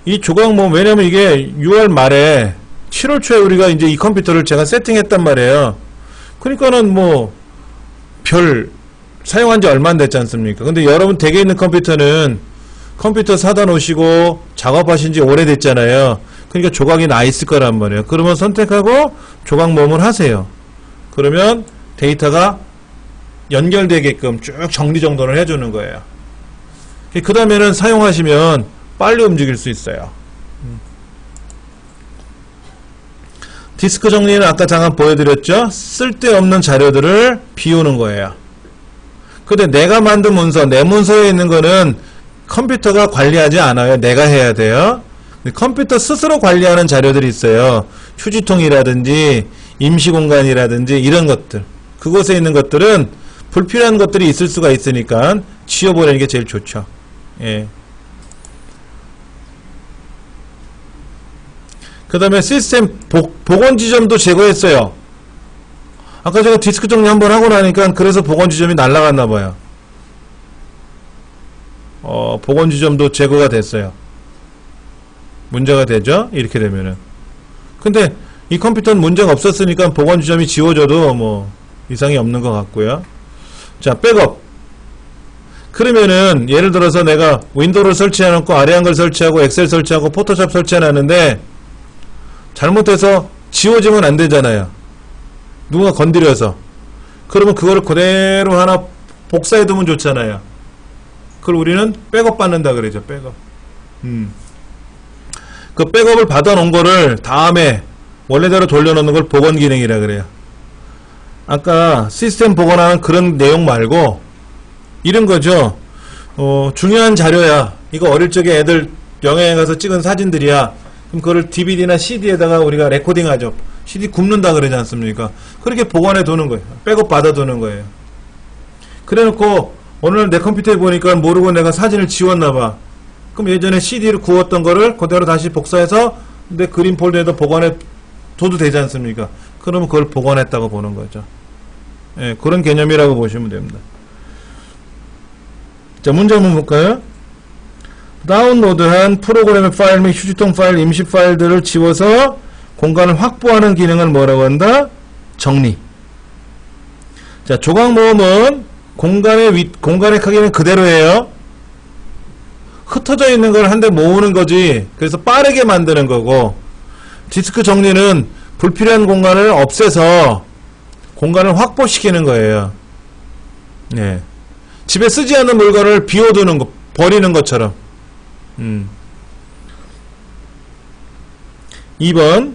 Speaker 1: 이 조각 모음, 왜냐면 이게 6월 말에 7월 초에 우리가 이제 이 컴퓨터를 제가 세팅했단 말이에요. 그러니까는 뭐, 사용한 지 얼마 안 됐지 않습니까? 근데 여러분 댁에 있는 컴퓨터는 컴퓨터 사다 놓으시고 작업하신 지 오래됐잖아요. 그러니까 조각이 나 있을 거란 말이에요. 그러면 선택하고 조각 모음을 하세요. 그러면 데이터가 연결되게끔 쭉 정리정돈을 해주는 거예요. 그 다음에는 사용하시면 빨리 움직일 수 있어요. 디스크 정리는 아까 잠깐 보여드렸죠? 쓸데없는 자료들을 비우는 거예요. 근데 내가 만든 문서, 내 문서에 있는 거는 컴퓨터가 관리하지 않아요. 내가 해야 돼요. 컴퓨터 스스로 관리하는 자료들이 있어요. 휴지통이라든지 임시공간이라든지 이런 것들, 그곳에 있는 것들은 불필요한 것들이 있을 수가 있으니까 지워버리는 게 제일 좋죠. 예. 그 다음에 시스템 복원 지점도 제거했어요. 아까 제가 디스크 정리 한번 하고 나니까 그래서 복원 지점이 날아갔나봐요. 복원 지점도 제거가 됐어요. 문제가 되죠? 이렇게 되면은. 근데 이 컴퓨터는 문제가 없었으니까 복원 지점이 지워져도 뭐 이상이 없는 것 같고요. 자, 백업. 그러면은 예를 들어서 내가 윈도우를 설치해놓고 아래 한글 설치하고 엑셀 설치하고 포토샵 설치해놨는데 잘못해서 지워지면 안 되잖아요. 누가 건드려서. 그러면 그거를 그대로 하나 복사해두면 좋잖아요. 그걸 우리는 백업 받는다 그러죠. 백업. 그 백업을 받아놓은 거를 다음에 원래대로 돌려놓는 걸 복원 기능이라 그래요. 아까 시스템 복원하는 그런 내용 말고 이런 거죠. 중요한 자료야. 이거 어릴 적에 애들 영화에 가서 찍은 사진들이야. 그럼 그거를 DVD나 CD에다가 우리가 레코딩하죠. CD 굽는다 그러지 않습니까? 그렇게 보관해 두는 거예요. 백업 받아 두는 거예요. 그래 놓고 오늘 내 컴퓨터에 보니까 모르고 내가 사진을 지웠나봐. 그럼 예전에 CD를 구웠던 거를 그대로 다시 복사해서 내 그림 폴더에다 보관해 둬도 되지 않습니까? 그러면 그걸 복원했다고 보는 거죠. 예, 그런 개념이라고 보시면 됩니다. 자, 문제 한번 볼까요? 다운로드한 프로그램의 파일 및 휴지통 파일, 임시 파일들을 지워서 공간을 확보하는 기능을 뭐라고 한다? 정리. 자, 조각 모음은 공간의 크기는 그대로예요. 흩어져 있는 걸 한데 모으는 거지. 그래서 빠르게 만드는 거고, 디스크 정리는 불필요한 공간을 없애서 공간을 확보시키는 거예요. 네. 집에 쓰지 않는 물건을 비워두는 거, 버리는 것처럼. 2번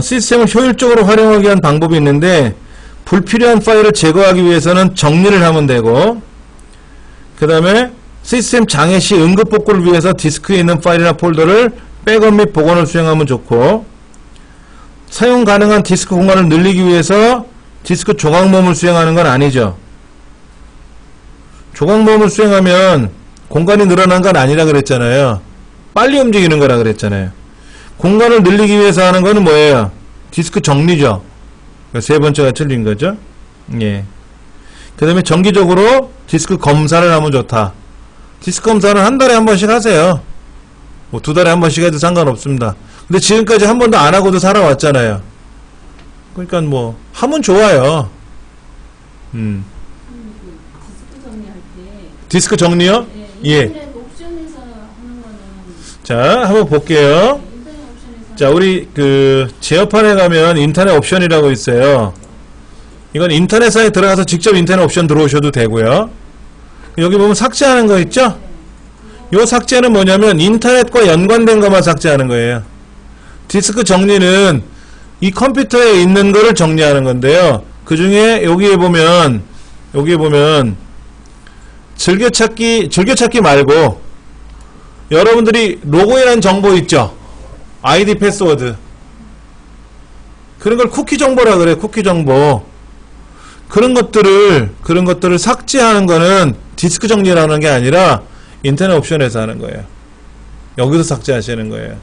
Speaker 1: 시스템을 효율적으로 활용하기 위한 방법이 있는데 불필요한 파일을 제거하기 위해서는 정리를 하면 되고, 그 다음에 시스템 장애 시 응급 복구를 위해서 디스크에 있는 파일이나 폴더를 백업 및 복원을 수행하면 좋고, 사용 가능한 디스크 공간을 늘리기 위해서 디스크 조각 모음을 수행하는 건 아니죠. 조각 모음을 수행하면 공간이 늘어난 건 아니라 그랬잖아요. 빨리 움직이는 거라 그랬잖아요. 공간을 늘리기 위해서 하는 거는 뭐예요? 디스크 정리죠. 세 번째가 틀린 거죠. 예. 그 다음에 정기적으로 디스크 검사를 하면 좋다. 디스크 검사는 한 달에 한 번씩 하세요. 뭐 두 달에 한 번씩 해도 상관없습니다. 근데 지금까지 한 번도 안 하고도 살아왔잖아요. 그러니까 뭐 하면 좋아요.
Speaker 2: 디스크 정리할 때
Speaker 1: 디스크 정리요?
Speaker 2: 네,
Speaker 1: 예.
Speaker 2: 인터넷 옵션에서 하는 거는
Speaker 1: 자, 한번 볼게요.
Speaker 2: 네, 인터넷 옵션에서
Speaker 1: 자, 우리 그 제어판에 가면 인터넷 옵션이라고 있어요. 이건 인터넷상에 들어가서 직접 인터넷 옵션 들어오셔도 되고요. 여기 보면 삭제하는 거 있죠? 요 삭제는 뭐냐면 인터넷과 연관된 것만 삭제하는 거예요. 디스크 정리는 이 컴퓨터에 있는 거를 정리하는 건데요. 그 중에 여기에 보면 즐겨찾기 말고 여러분들이 로그인한 정보 있죠? 아이디 패스워드. 그런 걸 쿠키 정보라 그래, 쿠키 정보. 그런 것들을 삭제하는 거는 디스크 정리라는 게 아니라 인터넷 옵션에서 하는 거예요. 여기서 삭제하시는 거예요.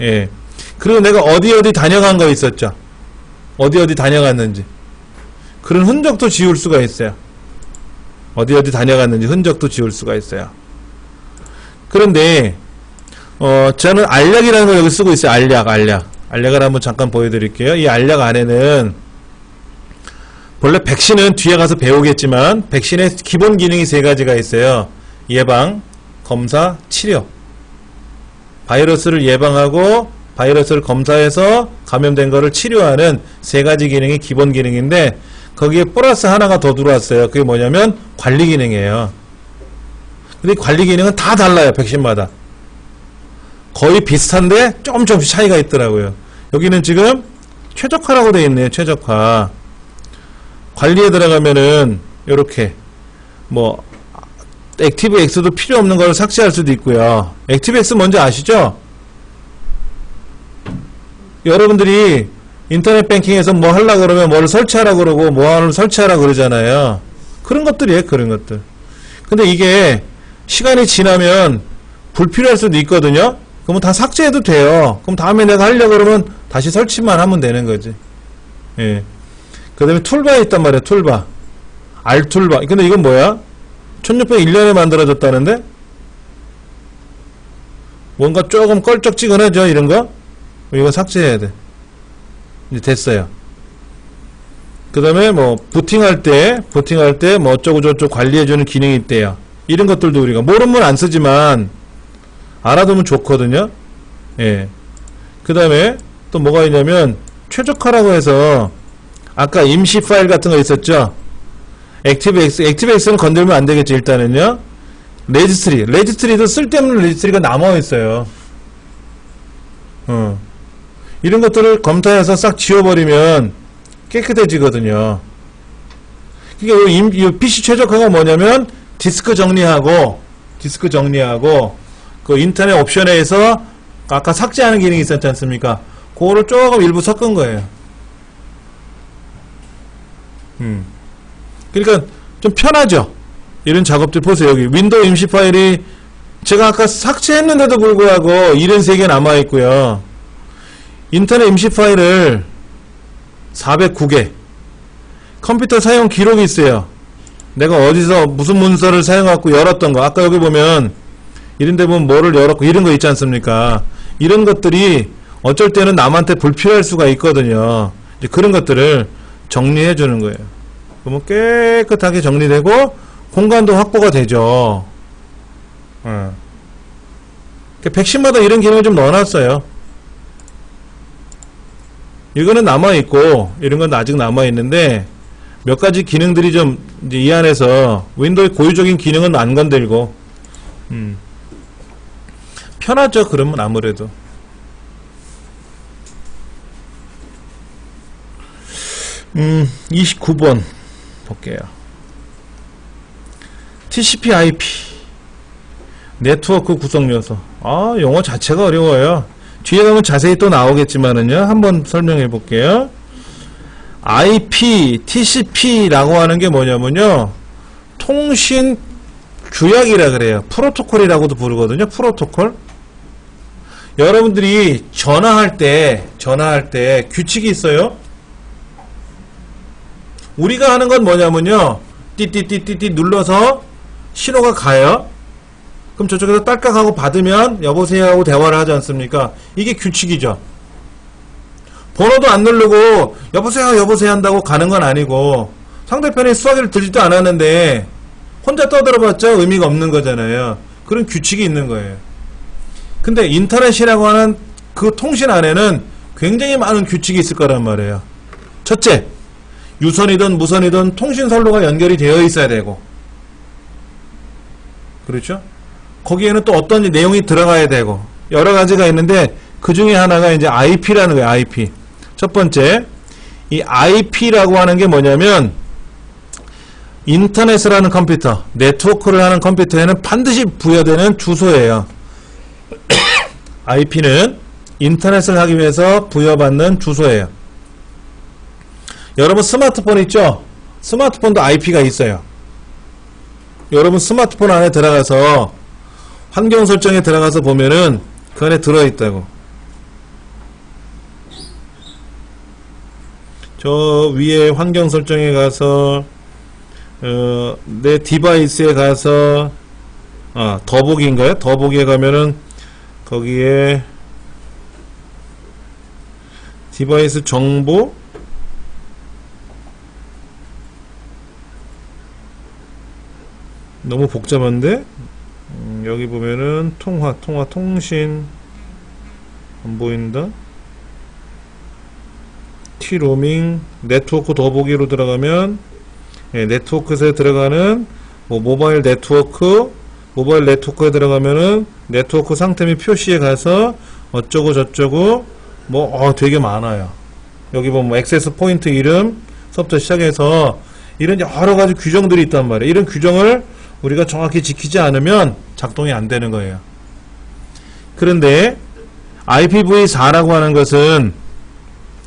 Speaker 1: 예. 그리고 내가 어디 다녀간 거 있었죠? 어디 다녀갔는지. 그런 흔적도 지울 수가 있어요. 어디 다녀갔는지 흔적도 지울 수가 있어요. 그런데, 저는 알약이라는 걸 여기 쓰고 있어요. 알약을 한번 잠깐 보여드릴게요. 이 알약 안에는, 원래 백신은 뒤에 가서 배우겠지만, 백신의 기본 기능이 3가지가 있어요. 예방, 검사, 치료. 바이러스를 예방하고, 바이러스를 검사해서 감염된 거를 치료하는 3가지 기능이 기본 기능인데, 거기에 플러스 하나가 더 들어왔어요. 그게 뭐냐면 관리 기능이에요. 근데 관리 기능은 다 달라요. 백신마다. 거의 비슷한데 조금씩 차이가 있더라고요. 여기는 지금 최적화라고 되어 있네요. 최적화. 관리에 들어가면은 이렇게 뭐 액티브 X도 필요 없는 걸 삭제할 수도 있고요. 액티브 X 뭔지 아시죠? 여러분들이 인터넷 뱅킹에서 뭐 하려고 그러면 뭐를 설치하라고 그러고 뭐를 설치하라고 그러잖아요. 그런 것들이에요. 그런 것들. 근데 이게 시간이 지나면 불필요할 수도 있거든요. 그러면 다 삭제해도 돼요. 그럼 다음에 내가 하려고 그러면 다시 설치만 하면 되는 거지. 예. 그 다음에 툴바에 있단 말이에요. 툴바. R툴바. 근데 이건 뭐야? 1601년에 만들어졌다는데? 뭔가 조금 껄쩍지근하죠? 이런 거? 이거 삭제해야 돼. 이제 됐어요. 그 다음에 뭐 부팅할 때 뭐 어쩌고저쩌고 관리해주는 기능이 있대요. 이런 것들도 우리가 모르면 안 쓰지만 알아두면 좋거든요. 예. 그 다음에 또 뭐가 있냐면 최적화라고 해서 아까 임시 파일 같은 거 있었죠. 액티브엑스는 건들면 안 되겠죠. 일단은요. 레지스트리도 쓸데없는 레지스트리가 남아있어요. 이런 것들을 검토해서 싹 지워버리면 깨끗해지거든요. 그러니까 이 PC 최적화가 뭐냐면 디스크 정리하고 그 인터넷 옵션에서 아까 삭제하는 기능이 있었지 않습니까? 그거를 조금 일부 섞은 거예요. 그러니까 좀 편하죠. 이런 작업들 보세요. 여기 윈도우 임시 파일이 제가 아까 삭제했는데도 불구하고 73개 남아있고요. 인터넷 임시 파일을 409개 컴퓨터 사용 기록이 있어요. 내가 어디서 무슨 문서를 사용하고 열었던 거. 아까 여기 보면 이런 데 보면 뭐를 열었고 이런 거 있지 않습니까? 이런 것들이 어쩔 때는 남한테 불필요할 수가 있거든요. 이제 그런 것들을 정리해 주는 거예요. 그러면 깨끗하게 정리되고 공간도 확보가 되죠. 백신마다 이런 기능을 좀 넣어놨어요. 이거는 남아있고 이런 건 아직 남아있는데 몇 가지 기능들이 좀 이제 이 안에서 윈도우의 고유적인 기능은 안 건들고 편하죠. 그러면 아무래도 29번 볼게요. TCP/IP 네트워크 구성 요소. 용어 자체가 어려워요. 뒤에 가면 자세히 또 나오겠지만은요. 한번 설명해 볼게요. IP, TCP라고 하는 게 뭐냐면요. 통신 규약이라 그래요. 프로토콜이라고도 부르거든요. 프로토콜. 여러분들이 전화할 때 규칙이 있어요. 우리가 하는 건 뭐냐면요. 띠띠띠띠띠 눌러서 신호가 가요. 그럼 저쪽에서 딸깍하고 받으면 여보세요 하고 대화를 하지 않습니까? 이게 규칙이죠. 번호도 안 누르고 여보세요 한다고 가는 건 아니고 상대편이 수화기를 들지도 않았는데 혼자 떠들어봤자 의미가 없는 거잖아요. 그런 규칙이 있는 거예요. 근데 인터넷이라고 하는 그 통신 안에는 굉장히 많은 규칙이 있을 거란 말이에요. 첫째, 유선이든 무선이든 통신선로가 연결이 되어 있어야 되고, 그렇죠? 거기에는 또 어떤 내용이 들어가야 되고, 여러 가지가 있는데 그 중에 하나가 이제 IP라는 거예요. IP. 첫 번째, 이 IP라고 하는 게 뭐냐면 인터넷을 하는 컴퓨터, 네트워크를 하는 컴퓨터에는 반드시 부여되는 주소예요. IP는 인터넷을 하기 위해서 부여받는 주소예요. 여러분 스마트폰 있죠? 스마트폰도 IP가 있어요. 여러분 스마트폰 안에 들어가서 환경 설정에 들어가서 보면은 그 안에 들어있다고. 저 위에 환경 설정에 가서 내 디바이스에 가서 더보기인가요? 더보기에 가면은 거기에 디바이스 정보 너무 복잡한데 여기 보면은 통신 안 보인다. T로밍 네트워크 더보기로 들어가면 네트워크에 들어가는 뭐 모바일 네트워크에 들어가면은 네트워크 상태 및 표시에 가서 어쩌고 저쩌고 뭐 되게 많아요. 여기 보면 뭐 액세스 포인트 이름서부터 시작해서 이런 여러 가지 규정들이 있단 말이에요. 이런 규정을 우리가 정확히 지키지 않으면 작동이 안 되는 거예요. 그런데 IPv4라고 하는 것은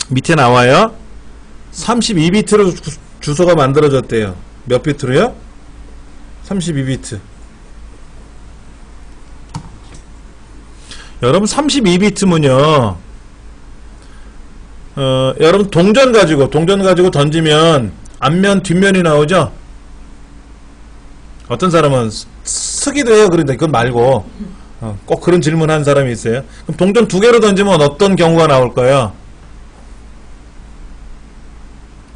Speaker 1: 밑에 나와요. 32비트로 주소가 만들어졌대요. 몇 비트로요? 32비트. 여러분 32비트면요 여러분 동전 가지고 던지면 앞면 뒷면이 나오죠? 어떤 사람은 쓰기도 해요. 그런데 그건 말고 꼭 그런 질문 한 사람이 있어요. 그럼 동전 2개로 던지면 어떤 경우가 나올까요?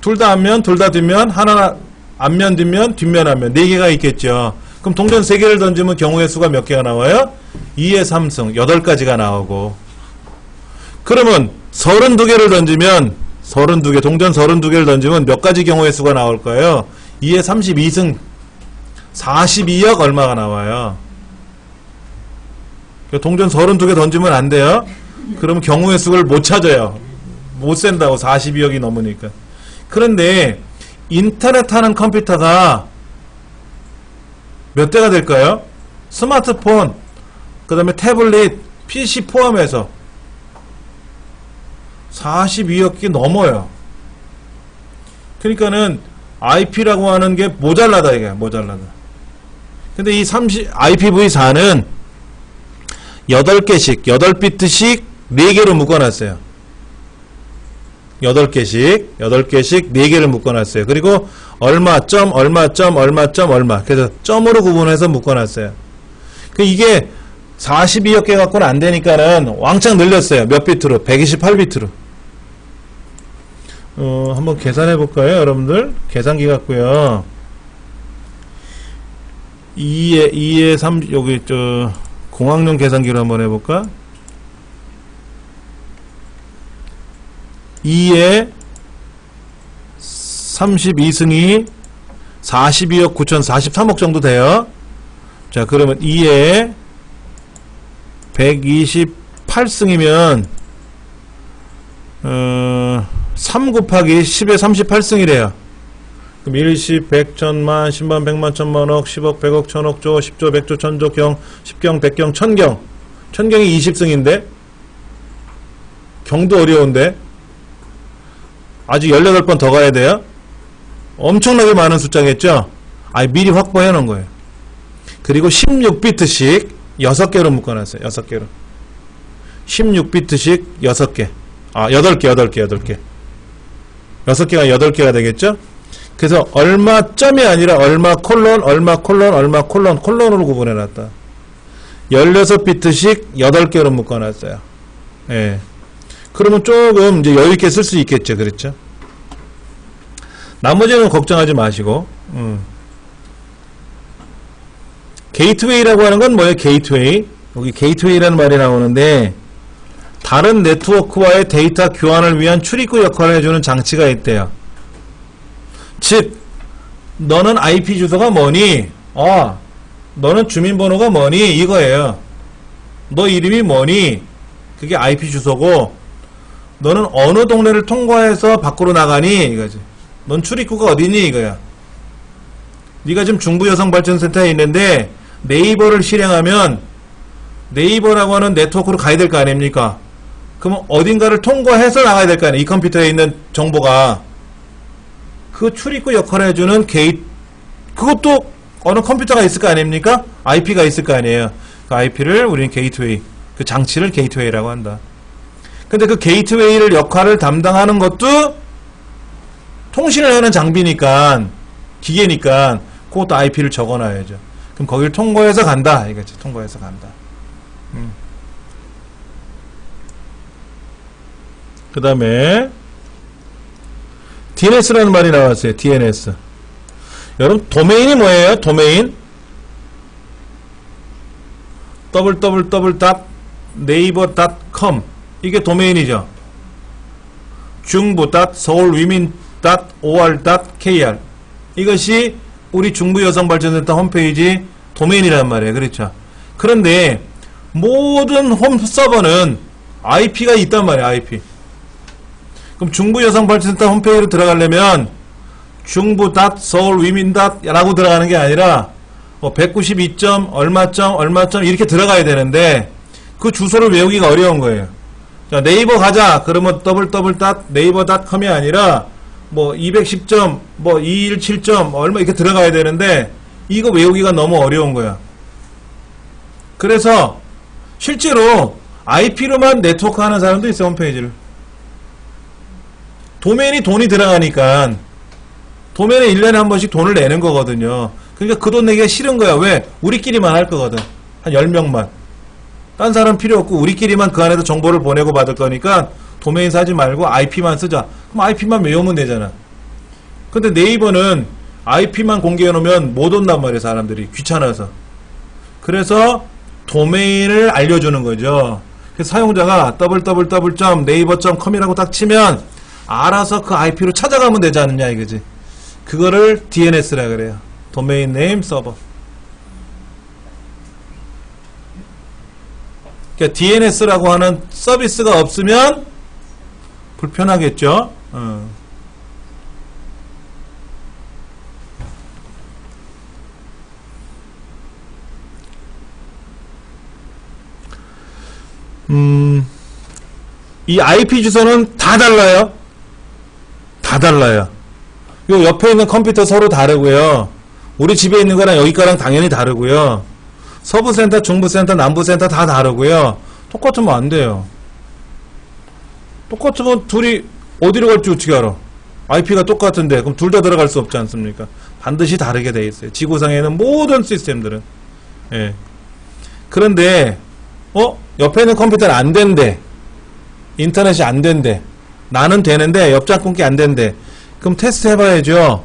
Speaker 1: 둘 다 앞면, 둘 다 뒷면, 하나 앞면, 뒷면, 뒷면, 앞면 4개가 있겠죠. 그럼 동전 3개를 던지면 경우의 수가 몇 개가 나와요? 2의 3승 8가지가 나오고, 그러면 32개를 던지면 동전 32개를 던지면 몇 가지 경우의 수가 나올까요? 2의 32승 42억 얼마가 나와요. 동전 32개 던지면 안 돼요. 그러면 경우의 수를 못 찾아요. 못 센다고. 42억이 넘으니까. 그런데 인터넷 하는 컴퓨터가 몇 대가 될까요? 스마트폰, 그 다음에 태블릿, PC 포함해서 42억 개 넘어요. 그러니까는 IP라고 하는 게 모자라다, 이게 모자라다. 근데 이 IPv4는 8개씩 8비트씩 4개로 묶어놨어요. 8개씩 4개를 묶어놨어요. 그리고 얼마 그래서 점으로 구분해서 묶어놨어요. 이게 42억 개 갖고는 안 되니까는 왕창 늘렸어요. 몇 비트로? 128비트로. 한번 계산해 볼까요, 여러분들? 계산기 갖고요. 2에 3, 여기 공학용 계산기로 한번 해볼까? 2에 32승이 42억 9,043억 정도 돼요. 자, 그러면 2에 128승이면 3 곱하기 10에 38승이래요. 그럼 1, 10, 100, 1000만, 10만, 100만, 1000만억, 10억, 100억, 1000억, 조, 10조, 100조, 1000조, 경, 10경, 100경, 1000경. 1000경이 20승인데? 경도 어려운데? 아직 18번 더 가야 돼요? 엄청나게 많은 숫자겠죠? 미리 확보해 놓은 거예요. 그리고 16비트씩 6개로 묶어놨어요. 6개로. 16비트씩 6개. 8개. 6개가 8개가 되겠죠? 그래서 얼마 점이 아니라 얼마 콜론으로 구분해놨다. 16비트씩 8개로 묶어놨어요. 예. 그러면 조금 이제 여유있게 쓸 수 있겠죠. 그렇죠? 나머지는 걱정하지 마시고, 게이트웨이라고 하는 건 뭐예요? 게이트웨이. 여기 게이트웨이라는 말이 나오는데 다른 네트워크와의 데이터 교환을 위한 출입구 역할을 해주는 장치가 있대요. 즉 너는 IP 주소가 뭐니? 너는 주민번호가 뭐니? 이거예요. 너 이름이 뭐니? 그게 IP 주소고 너는 어느 동네를 통과해서 밖으로 나가니? 이거지. 넌 출입구가 어디니? 이거야. 네가 지금 중부여성발전센터에 있는데 네이버를 실행하면 네이버라고 하는 네트워크로 가야 될 거 아닙니까? 그러면 어딘가를 통과해서 나가야 될 거 아니에요. 이 컴퓨터에 있는 정보가. 그 출입구 역할을 해주는 그것도 어느 컴퓨터가 있을 거 아닙니까? IP가 있을 거 아니에요. 그 IP를 우리는 게이트웨이, 그 장치를 게이트웨이라고 한다. 근데 그 게이트웨이를 역할을 담당하는 것도 통신을 하는 장비니까, 기계니까 그것도 IP를 적어놔야죠. 그럼 거기를 통과해서 간다 이거지. 통과해서 간다. 그 다음에 DNS라는 말이 나왔어요. DNS. 여러분 도메인이 뭐예요? 도메인 www.naver.com 이게 도메인이죠. 중부.서울위민.or.kr 이것이 우리 중부여성발전센터 홈페이지 도메인이란 말이에요. 그렇죠. 그런데 모든 홈 서버는 IP가 있단 말이에요. IP. 그럼 중부여성발전센터 홈페이지로 들어가려면 중부.서울위민.라고 들어가는 게 아니라 192점 얼마점 얼마점 이렇게 들어가야 되는데 그 주소를 외우기가 어려운 거예요. 자, 네이버 가자 그러면 www.naver.com이 아니라 210점 217점 얼마 이렇게 들어가야 되는데 이거 외우기가 너무 어려운 거야. 그래서 실제로 IP로만 네트워크 하는 사람도 있어. 홈페이지를. 도메인이 돈이 들어가니까 도메인에 1년에 한 번씩 돈을 내는 거거든요. 그러니까 그 돈 내기가 싫은 거야. 왜? 우리끼리만 할 거거든. 한 10명만. 딴 사람 필요 없고 우리끼리만 그 안에서 정보를 보내고 받을 거니까 도메인 사지 말고 IP만 쓰자. 그럼 IP만 외우면 되잖아. 근데 네이버는 IP만 공개해 놓으면 못 온단 말이에요. 사람들이. 귀찮아서. 그래서 도메인을 알려주는 거죠. 그래서 사용자가 www.naver.com이라고 딱 치면 알아서 그 IP로 찾아가면 되지 않느냐 이거지. 그거를 DNS라 그래요. 도메인 네임 서버. 그러니까 DNS라고 하는 서비스가 없으면 불편하겠죠. 이 IP 주소는 다 달라요. 다 달라요. 요 옆에 있는 컴퓨터 서로 다르고요. 우리 집에 있는 거랑 여기 거랑 당연히 다르고요. 서부센터, 중부센터, 남부센터 다 다르고요. 똑같으면 안 돼요. 똑같으면 둘이 어디로 갈지 어떻게 알아? IP가 똑같은데 그럼 둘 다 들어갈 수 없지 않습니까? 반드시 다르게 돼 있어요. 지구상에는 모든 시스템들은. 예. 그런데 옆에 있는 컴퓨터는 안 된대. 인터넷이 안 된대. 나는 되는데 옆장꾼기 안 된대. 그럼 테스트 해봐야죠.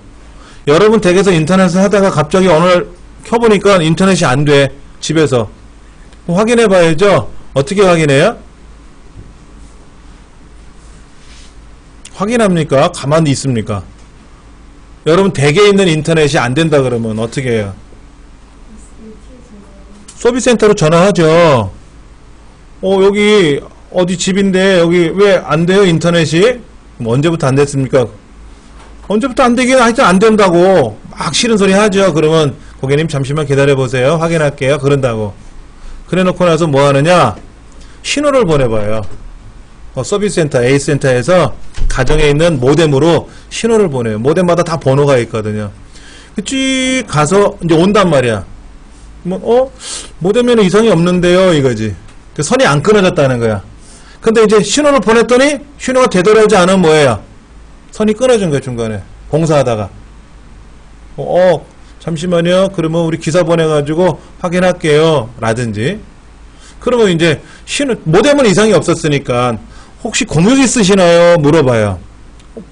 Speaker 1: 여러분 댁에서 인터넷을 하다가 갑자기 어느 날 켜보니까 인터넷이 안 돼. 집에서. 확인해봐야죠. 어떻게 확인해요? 확인합니까? 가만히 있습니까? 여러분 댁에 있는 인터넷이 안 된다 그러면 어떻게 해요? 서비스센터로 전화하죠. 여기 어디 집인데 여기 왜 안 돼요 인터넷이? 그럼 언제부터 안 됐습니까? 언제부터 안 되긴 하여튼 안 된다고 막 싫은 소리 하죠. 그러면 고객님 잠시만 기다려보세요. 확인할게요. 그런다고. 그래 놓고 나서 뭐 하느냐? 신호를 보내봐요. 서비스센터 A센터에서 가정에 있는 모뎀으로 신호를 보내요. 모뎀마다 다 번호가 있거든요. 그치 가서 이제 온단 말이야. 모뎀에는 이상이 없는데요 이거지. 선이 안 끊어졌다는 거야. 근데 이제 신호를 보냈더니 신호가 되돌아오지 않으면 뭐예요? 선이 끊어진 거야 중간에. 공사하다가. 잠시만요. 그러면 우리 기사 보내가지고 확인할게요. 라든지. 그러면 이제 모뎀은 이상이 없었으니까 혹시 공유기 쓰시나요? 물어봐요.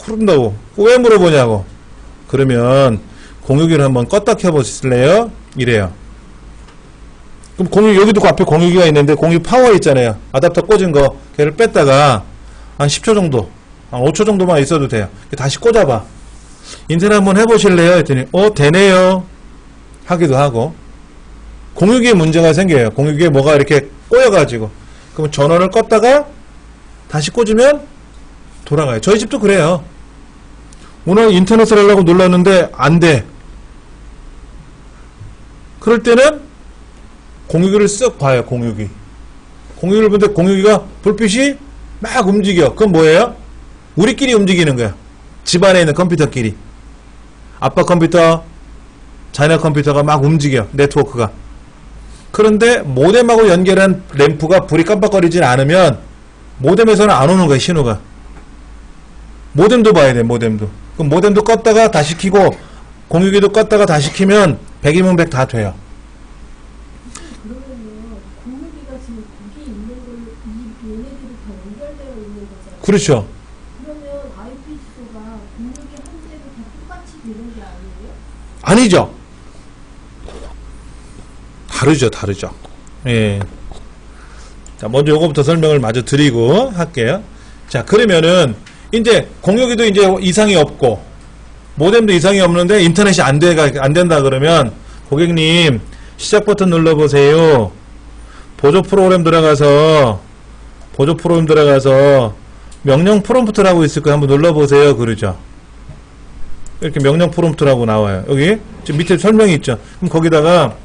Speaker 1: 그런다고. 왜 물어보냐고. 그러면 공유기를 한번 껐다 켜보실래요? 이래요. 그럼 여기도 앞에 공유기가 있는데 공유 파워 있잖아요. 아답터 꽂은 거 걔를 뺐다가 한 10초 정도, 한 5초 정도만 있어도 돼요. 다시 꽂아봐. 인터넷 한번 해보실래요? 했더니 되네요 하기도 하고. 공유기에 문제가 생겨요. 공유기에 뭐가 이렇게 꼬여가지고, 그럼 전원을 껐다가 다시 꽂으면 돌아가요. 저희 집도 그래요. 오늘 인터넷을 하려고 눌렀는데 안 돼. 그럴 때는 공유기를 쓱 봐요. 공유기를 보는데 공유기가 불빛이 막 움직여. 그건 뭐예요? 우리끼리 움직이는 거야. 집안에 있는 컴퓨터끼리. 아빠 컴퓨터, 자녀 컴퓨터가 막 움직여. 네트워크가. 그런데 모뎀하고 연결한 램프가 불이 깜빡거리질 않으면 모뎀에서는 안 오는 거야. 신호가. 모뎀도 봐야 돼. 모뎀도. 그럼 모뎀도 껐다가 다시 켜고 공유기도 껐다가 다시 켜면 100이면 100 다 돼요.
Speaker 2: 그러면요, 공유기가 지금 거기 있는 걸로 이 얘네들이 다 연결되어 있는 거잖아요.
Speaker 1: 그렇죠.
Speaker 2: 그러면 IP 주소가 공유기 한 대로 다 똑같이 되는 게 아니에요?
Speaker 1: 아니죠. 다르죠. 예. 자, 먼저 요거부터 설명을 마저 드리고 할게요. 자, 그러면은 이제 공유기도 이제 이상이 없고 모뎀도 이상이 없는데 인터넷이 안 된다 그러면 고객님 시작 버튼 눌러보세요. 보조 프로그램 들어가서 명령 프롬프트라고 있을 거예요. 한번 눌러보세요. 그러죠. 이렇게 명령 프롬프트라고 나와요. 여기 지금 밑에 설명이 있죠. 그럼 거기다가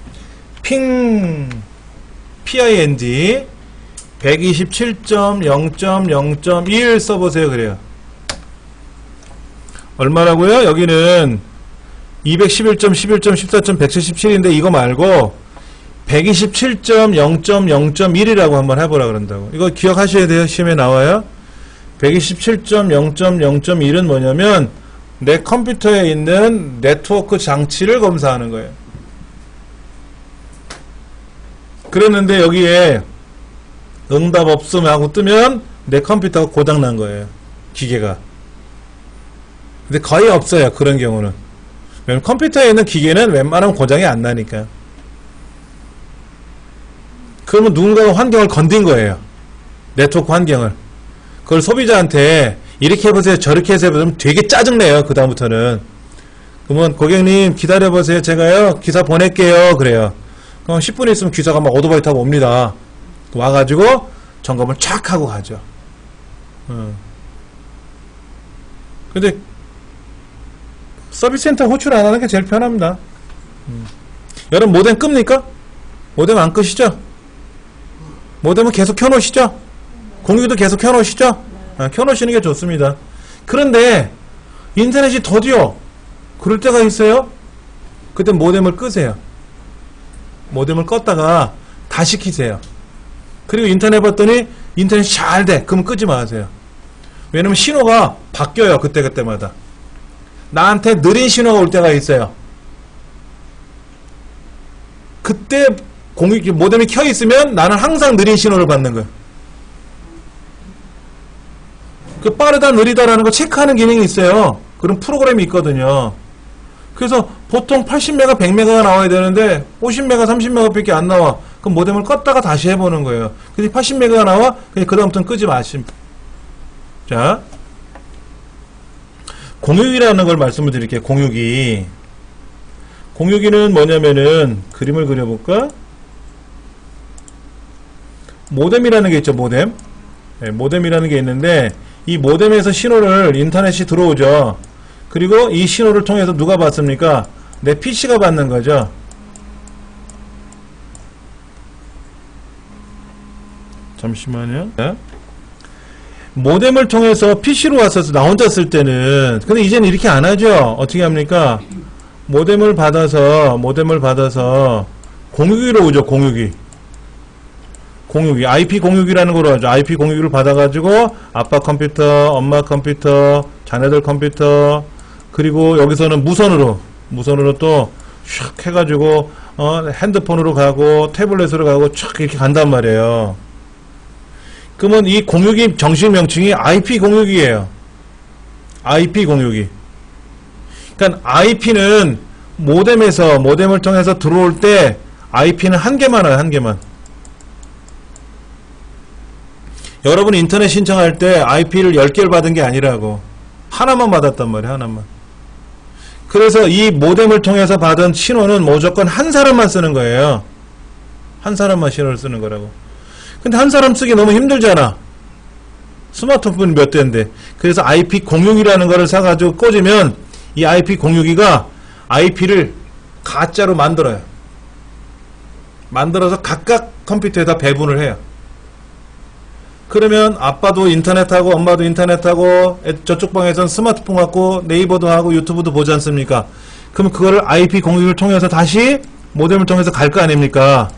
Speaker 1: ping 127.0.0.1 써보세요. 그래요. 얼마라고요? 여기는 211.11.14.177인데 이거 말고 127.0.0.1이라고 한번 해보라 그런다고. 이거 기억하셔야 돼요. 시험에 나와요. 127.0.0.1은 뭐냐면 내 컴퓨터에 있는 네트워크 장치를 검사하는 거예요. 그랬는데 여기에 응답 없음 하고 뜨면 내 컴퓨터가 고장난 거예요. 기계가. 근데 거의 없어요. 그런 경우는. 왜냐면 컴퓨터에 있는 기계는 웬만하면 고장이 안 나니까. 그러면 누군가가 환경을 건든 거예요. 네트워크 환경을. 그걸 소비자한테 이렇게 해보세요. 저렇게 해서 해보면 되게 짜증내요. 그 다음부터는. 그러면 고객님 기다려보세요. 제가요 기사 보낼게요. 그래요. 그럼 10분 있으면 기사가 막 오토바이 타고 옵니다. 와가지고 점검을 촥 하고 가죠. 근데 서비스 센터 호출 안 하는 게 제일 편합니다. 여러분 모뎀 끕니까? 모뎀 안 끄시죠? 모뎀은 계속 켜놓으시죠? 공유기도 계속 켜놓으시죠? 켜놓으시는 게 좋습니다. 그런데 인터넷이 더디요. 그럴 때가 있어요. 그때 모뎀을 끄세요. 모뎀을 껐다가 다시 켜세요. 그리고 인터넷 봤더니 인터넷이 잘 돼. 그러면 끄지 마세요. 왜냐면 신호가 바뀌어요. 그때마다. 나한테 느린 신호가 올 때가 있어요. 그때 모뎀이 켜 있으면 나는 항상 느린 신호를 받는 거예요. 그 빠르다 느리다라는 거 체크하는 기능이 있어요. 그런 프로그램이 있거든요. 그래서 보통 80메가 100메가가 나와야 되는데 50메가 30메가밖에 안 나와. 그럼 모뎀을 껐다가 다시 해보는 거예요. 근데 80메가가 나와? 그냥 그 다음부터는 끄지 마심. 자, 공유기라는 걸 말씀을 드릴게요. 공유기. 공유기는 뭐냐면은 그림을 그려볼까? 모뎀이라는 게 있죠. 모뎀. 네, 모뎀이라는 게 있는데 이 모뎀에서 신호를 인터넷이 들어오죠. 그리고 이 신호를 통해서 누가 받습니까? 내 PC가 받는 거죠. 잠시만요. 네. 모뎀을 통해서 PC로 왔어서 나 혼자 쓸 때는, 근데 이제는 이렇게 안 하죠. 어떻게 합니까? 모뎀을 받아서 공유기로 오죠. 공유기. IP 공유기라는 걸로 하죠. IP 공유기를 받아가지고 아빠 컴퓨터, 엄마 컴퓨터, 자녀들 컴퓨터, 그리고 여기서는 무선으로 또 슉 해가지고 핸드폰으로 가고 태블릿으로 가고 촥 이렇게 간단 말이에요. 그러면 이 공유기 정식 명칭이 IP 공유기예요. IP 공유기. 그러니까 IP는 모뎀을 통해서 들어올 때 IP는 한 개만 와요, 한 개만. 여러분 인터넷 신청할 때 IP를 10개를 받은 게 아니라고. 하나만 받았단 말이에요, 하나만. 그래서 이 모뎀을 통해서 받은 신호는 무조건 한 사람만 쓰는 거예요. 한 사람만 신호를 쓰는 거라고. 근데 한 사람 쓰기 너무 힘들잖아. 스마트폰이 몇 대인데. 그래서 IP06이라는 거를 사가지고 꽂으면 이 IP06이가 IP를 가짜로 만들어요. 만들어서 각각 컴퓨터에다 배분을 해요. 그러면 아빠도 인터넷하고 엄마도 인터넷하고 저쪽 방에서는 스마트폰 갖고 네이버도 하고 유튜브도 보지 않습니까? 그럼 그거를 IP06을 통해서 다시 모뎀을 통해서 갈 거 아닙니까?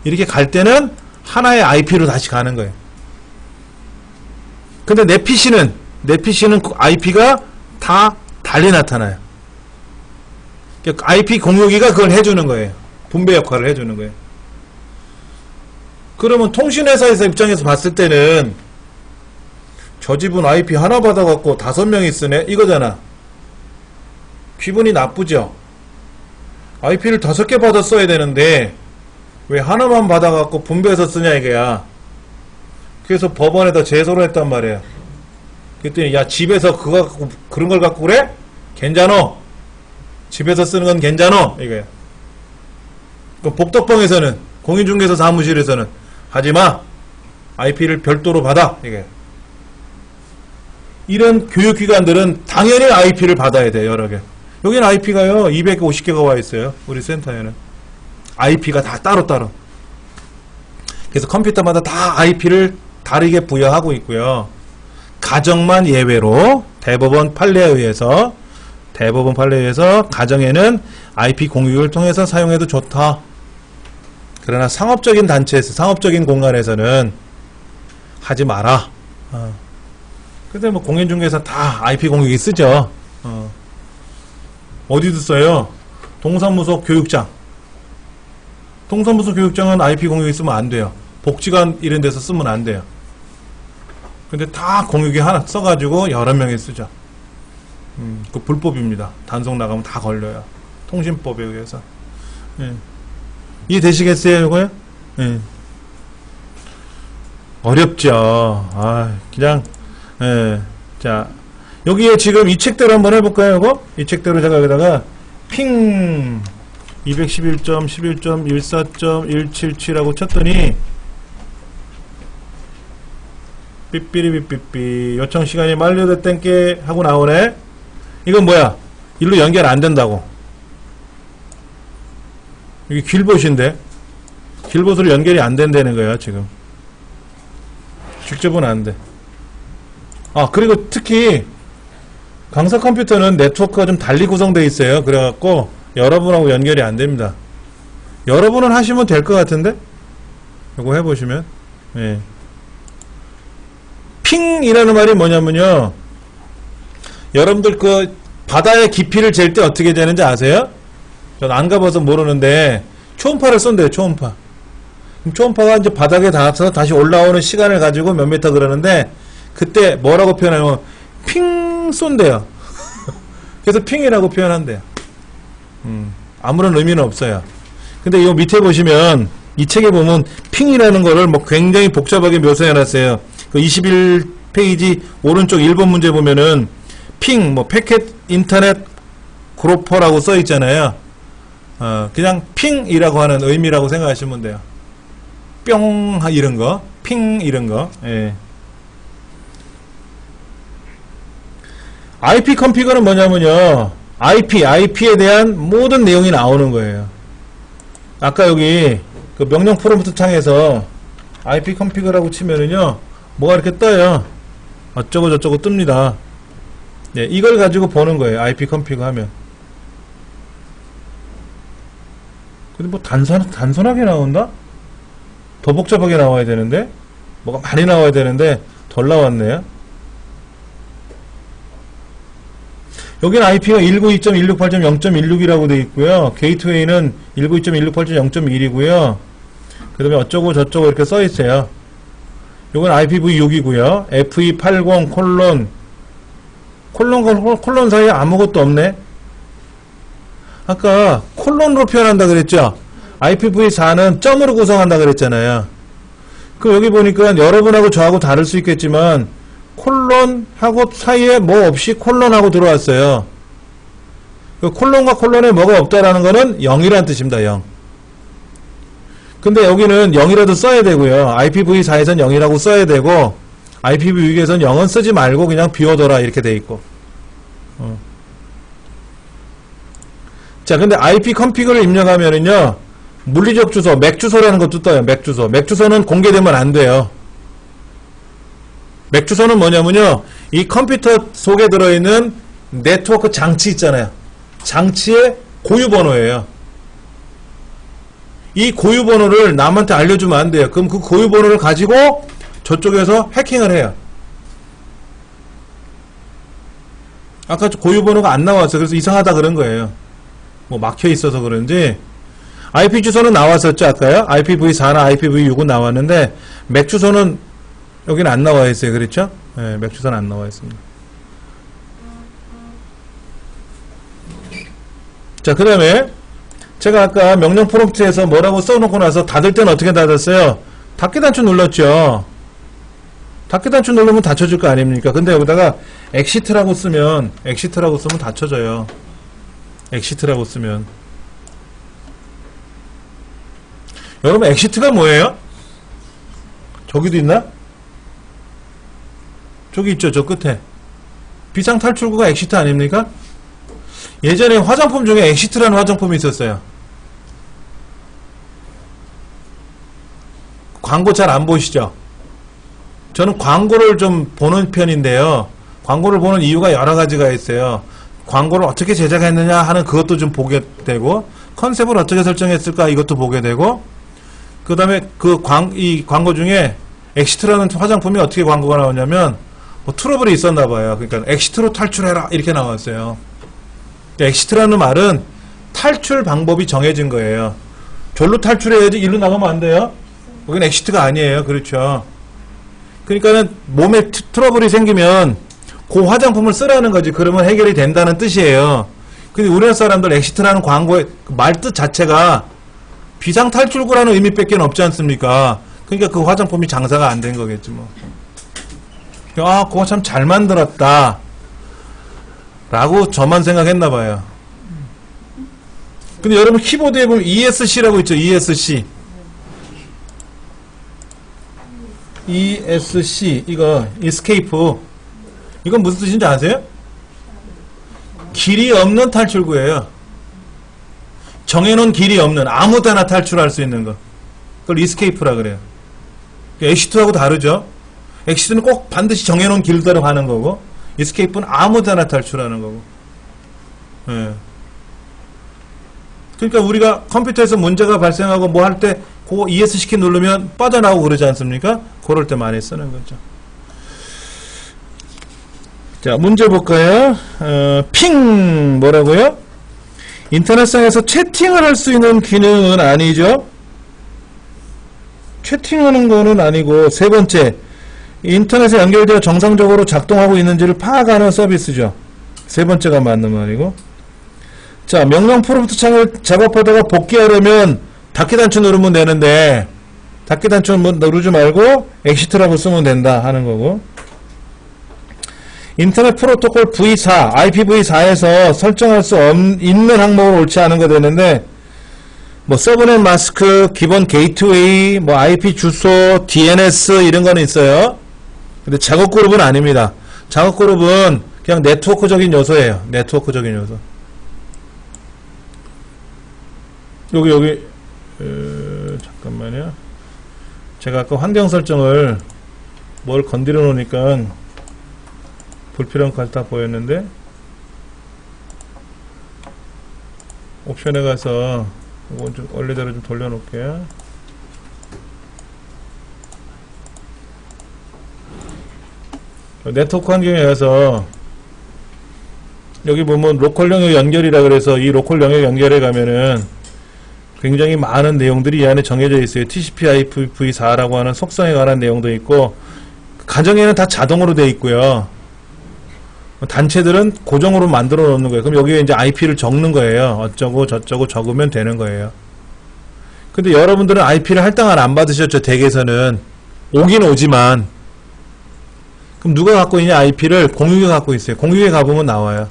Speaker 1: 이렇게 갈 때는 하나의 IP로 다시 가는 거예요. 근데 내 PC는 그 IP가 다 달리 나타나요. IP06이가 그걸 해주는 거예요. 분배 역할을 해주는 거예요. 그러면 통신회사에서 입장에서 봤을 때는 저 집은 IP 하나 받아갖고 5명이 쓰네? 이거잖아. 기분이 나쁘죠? IP를 5개 받아 써야 되는데 왜 하나만 받아갖고 분배해서 쓰냐 이거야. 그래서 법원에다 제소를 했단 말이에요. 그랬더니 야 집에서 그거 갖고 그런 걸 갖고 그래? 괜찮어. 집에서 쓰는 건 괜찮어 이거야. 그 복덕방에서는 공인중개사 사무실에서는 하지마. IP를 별도로 받아 이게. 이런 교육기관들은 당연히 IP를 받아야 돼. 여러 개. 여기는 IP가요 250개가 와 있어요. 우리 센터에는 IP가 다 따로따로. 그래서 컴퓨터마다 다 IP를 다르게 부여하고 있고요. 가정만 예외로 대법원 판례에 의해서 가정에는 IP 공유를 통해서 사용해도 좋다. 그러나 상업적인 단체에서, 상업적인 공간에서는 하지 마라. 근데 뭐 공인중개사 다 IP 공유기 쓰죠. 어디도 써요? 동사무소 교육장. 동사무소 교육장은 IP 공유기 쓰면 안 돼요. 복지관 이런 데서 쓰면 안 돼요. 근데 다 공유기 하나 써가지고 여러 명이 쓰죠. 그 불법입니다. 단속 나가면 다 걸려요. 통신법에 의해서. 이해되시겠어요, 이거요? 어렵죠. 그냥, 자, 여기에 지금 이 책대로 한번 해볼까요, 이거? 이 책대로 제가 여기다가, 핑, 211.11.14.177하고 쳤더니, 삐삐리삐삐삐, 요청 시간이 만료됐댄게 하고 나오네? 이건 뭐야? 일로 연결 안 된다고. 이게 길봇인데 길봇으로 연결이 안 된다는 거야 지금. 직접은 안 돼. 그리고 특히 강사 컴퓨터는 네트워크가 좀 달리 구성되어 있어요. 그래갖고 여러분하고 연결이 안 됩니다. 여러분은 하시면 될 것 같은데 이거 해보시면. 핑이라는 말이 뭐냐면요, 여러분들 그 바다의 깊이를 잴 때 어떻게 되는지 아세요? 전 안 가봐서 모르는데 초음파를 쏜대요. 초음파. 그럼 초음파가 이제 바닥에 닿아서 다시 올라오는 시간을 가지고 몇 미터 그러는데 그때 뭐라고 표현하냐면 핑 쏜대요. 그래서 핑이라고 표현한대요. 아무런 의미는 없어요. 근데 이 밑에 보시면 이 책에 보면 핑이라는 거를 뭐 굉장히 복잡하게 묘사해놨어요. 그 21페이지 오른쪽 1번 문제 보면은 핑, 뭐 패켓 인터넷 그로퍼라고 써 있잖아요. 그냥 핑이라고 하는 의미라고 생각하시면 돼요. 뿅 이런 거, 핑 이런 거. IP 컨피그는 뭐냐면요, IP에 대한 모든 내용이 나오는 거예요. 아까 여기 그 명령 프롬프트 창에서 IP 컨피그라고 치면은요, 뭐가 이렇게 떠요. 어쩌고 저쩌고 뜹니다. 이걸 가지고 보는 거예요. IP 컨피그 하면. 근데 뭐 단순하게 나온다? 더 복잡하게 나와야 되는데, 뭐가 많이 나와야 되는데 덜 나왔네요. 여기는 IP가 192.168.0.16이라고 되어 있고요. 게이트웨이는 192.168.0.1이고요. 그 다음에 어쩌고 저쩌고 이렇게 써 있어요. 요건 IPv6이고요. FE80 콜론 사이에 아무것도 없네. 아까 콜론으로 표현한다 그랬죠? IPv4는 점으로 구성한다 그랬잖아요. 그 여기 보니까 여러분하고 저하고 다를 수 있겠지만 콜론하고 사이에 뭐 없이 콜론하고 들어왔어요. 그 콜론과 콜론에 뭐가 없다라는 거는 0이라는 뜻입니다. 0. 근데 여기는 0이라도 써야 되고요. IPv4에선 0이라고 써야 되고 IPv6에선 0은 쓰지 말고 그냥 비워둬라 이렇게 돼 있고. 자, 근데 IP 컨피그를 입력하면은요, 물리적 주소, 맥 주소라는 것도 떠요. 맥 주소. 맥 주소는 공개되면 안 돼요. 맥 주소는 뭐냐면요, 이 컴퓨터 속에 들어있는 네트워크 장치 있잖아요. 장치의 고유 번호예요. 이 고유 번호를 남한테 알려주면 안 돼요. 그럼 그 고유 번호를 가지고 저쪽에서 해킹을 해요. 아까 고유 번호가 안 나왔어요. 그래서 이상하다 그런 거예요. 뭐 막혀 있어서 그런지. IP 주소는 나왔었죠, 아까요? IPv4나 IPv6은 나왔는데 맥 주소는 여기는 안 나와 있어요. 그렇죠? 네, 맥 주소는 안 나와 있습니다. 자, 그 다음에 제가 아까 명령 프롬프트에서 뭐라고 써놓고 나서 닫을 때는 어떻게 닫았어요? 닫기 단추 눌렀죠. 닫기 단추 누르면 닫혀질 거 아닙니까? 근데 여기다가 엑시트라고 쓰면 닫혀져요. 엑시트라고 쓰면. 여러분, 엑시트가 뭐예요? 저기도 있나? 저기 있죠, 저 끝에. 비상탈출구가 엑시트 아닙니까? 예전에 화장품 중에 엑시트라는 화장품이 있었어요. 광고 잘 안 보시죠? 저는 광고를 좀 보는 편인데요. 광고를 보는 이유가 여러 가지가 있어요. 광고를 어떻게 제작했느냐 하는 그것도 좀 보게 되고, 컨셉을 어떻게 설정했을까 이것도 보게 되고, 그 다음에 이 광고 중에 엑시트라는 화장품이 어떻게 광고가 나오냐면, 뭐 트러블이 있었나 봐요. 그러니까 엑시트로 탈출해라 이렇게 나왔어요. 엑시트라는 말은 탈출 방법이 정해진 거예요. 절로 탈출해야지 일로 나가면 안 돼요. 여긴 엑시트가 아니에요. 그렇죠. 그러니까는 몸에 트러블이 생기면 그 화장품을 쓰라는 거지. 그러면 해결이 된다는 뜻이에요. 근데 우리나라 사람들 엑시트라는 광고의 말뜻 자체가 비상탈출구라는 의미밖에 없지 않습니까? 그러니까 그 화장품이 장사가 안 된 거겠지 뭐. 아, 그거 참 잘 만들었다 라고 저만 생각했나 봐요. 근데 여러분 키보드에 보면 ESC라고 있죠. ESC 이거 escape, 이건 무슨 뜻인지 아세요? 길이 없는 탈출구예요. 정해놓은 길이 없는, 아무 데나 탈출할 수 있는 거, 그걸 escape라 그래요. 엑시트하고 다르죠. 엑시트는 꼭 반드시 정해놓은 길대로 가는 거고, escape는 아무 데나 탈출하는 거고. 예. 그러니까 우리가 컴퓨터에서 문제가 발생하고 뭐 할 때 그 ESC 키 누르면 빠져나오고 그러지 않습니까? 그럴 때 많이 쓰는 거죠. 자, 문제 볼까요? 핑 뭐라고요? 인터넷상에서 채팅을 할 수 있는 기능은 아니죠. 채팅하는 거는 아니고, 세 번째, 인터넷에 연결되어 정상적으로 작동하고 있는지를 파악하는 서비스죠. 세 번째가 맞는 말이고. 자, 명령 프롬프트 창을 작업하다가 복귀하려면 닫기 단추 누르면 되는데, 닫기 단추 누르지 말고 엑시트라고 쓰면 된다 하는 거고. 인터넷 프로토콜 V4, IPv4에서 설정할 수 있는 항목을 옳지 않은 거 되는데, 뭐 서브넷 마스크, 기본 게이트웨이, 뭐 IP 주소, DNS 이런 거는 있어요. 근데 작업 그룹은 아닙니다. 작업 그룹은 그냥 네트워크적인 요소예요. 네트워크적인 요소. 여기 잠깐만요. 제가 아까 환경 설정을 뭘 건드려 놓으니까 불필요한 것까지 다 보였는데, 옵션에 가서 이건 좀 원래대로 좀 돌려놓을게요. 네트워크 환경에 가서 여기 보면 로컬 영역 연결이라 그래서 이 로컬 영역 연결에 가면은 굉장히 많은 내용들이 이 안에 정해져 있어요. TCP IPv4라고 하는 속성에 관한 내용도 있고, 가정에는 다 자동으로 되어 있고요. 단체들은 고정으로 만들어 놓는 거예요. 그럼 여기에 이제 IP를 적는 거예요. 어쩌고 저쩌고 적으면 되는 거예요. 근데 여러분들은 IP를 할당을 안 받으셨죠. 댁에서는 오긴 오지만. 그럼 누가 갖고 있냐? IP를 공유기가 갖고 있어요. 공유기에 가보면 나와요.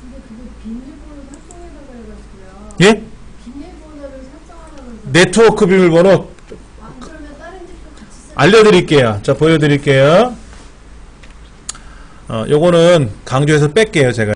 Speaker 2: 근데 그거 비밀번호 설정해달라 해가지고요.
Speaker 1: 예?
Speaker 2: 비밀번호를 설정하라고 해서.
Speaker 1: 네트워크 비밀번호
Speaker 2: 아, 그러면 다른 집도 같이 쓰
Speaker 1: 알려드릴게요. 자, 보여드릴게요. 요거는 강조해서 뺄게요, 제가.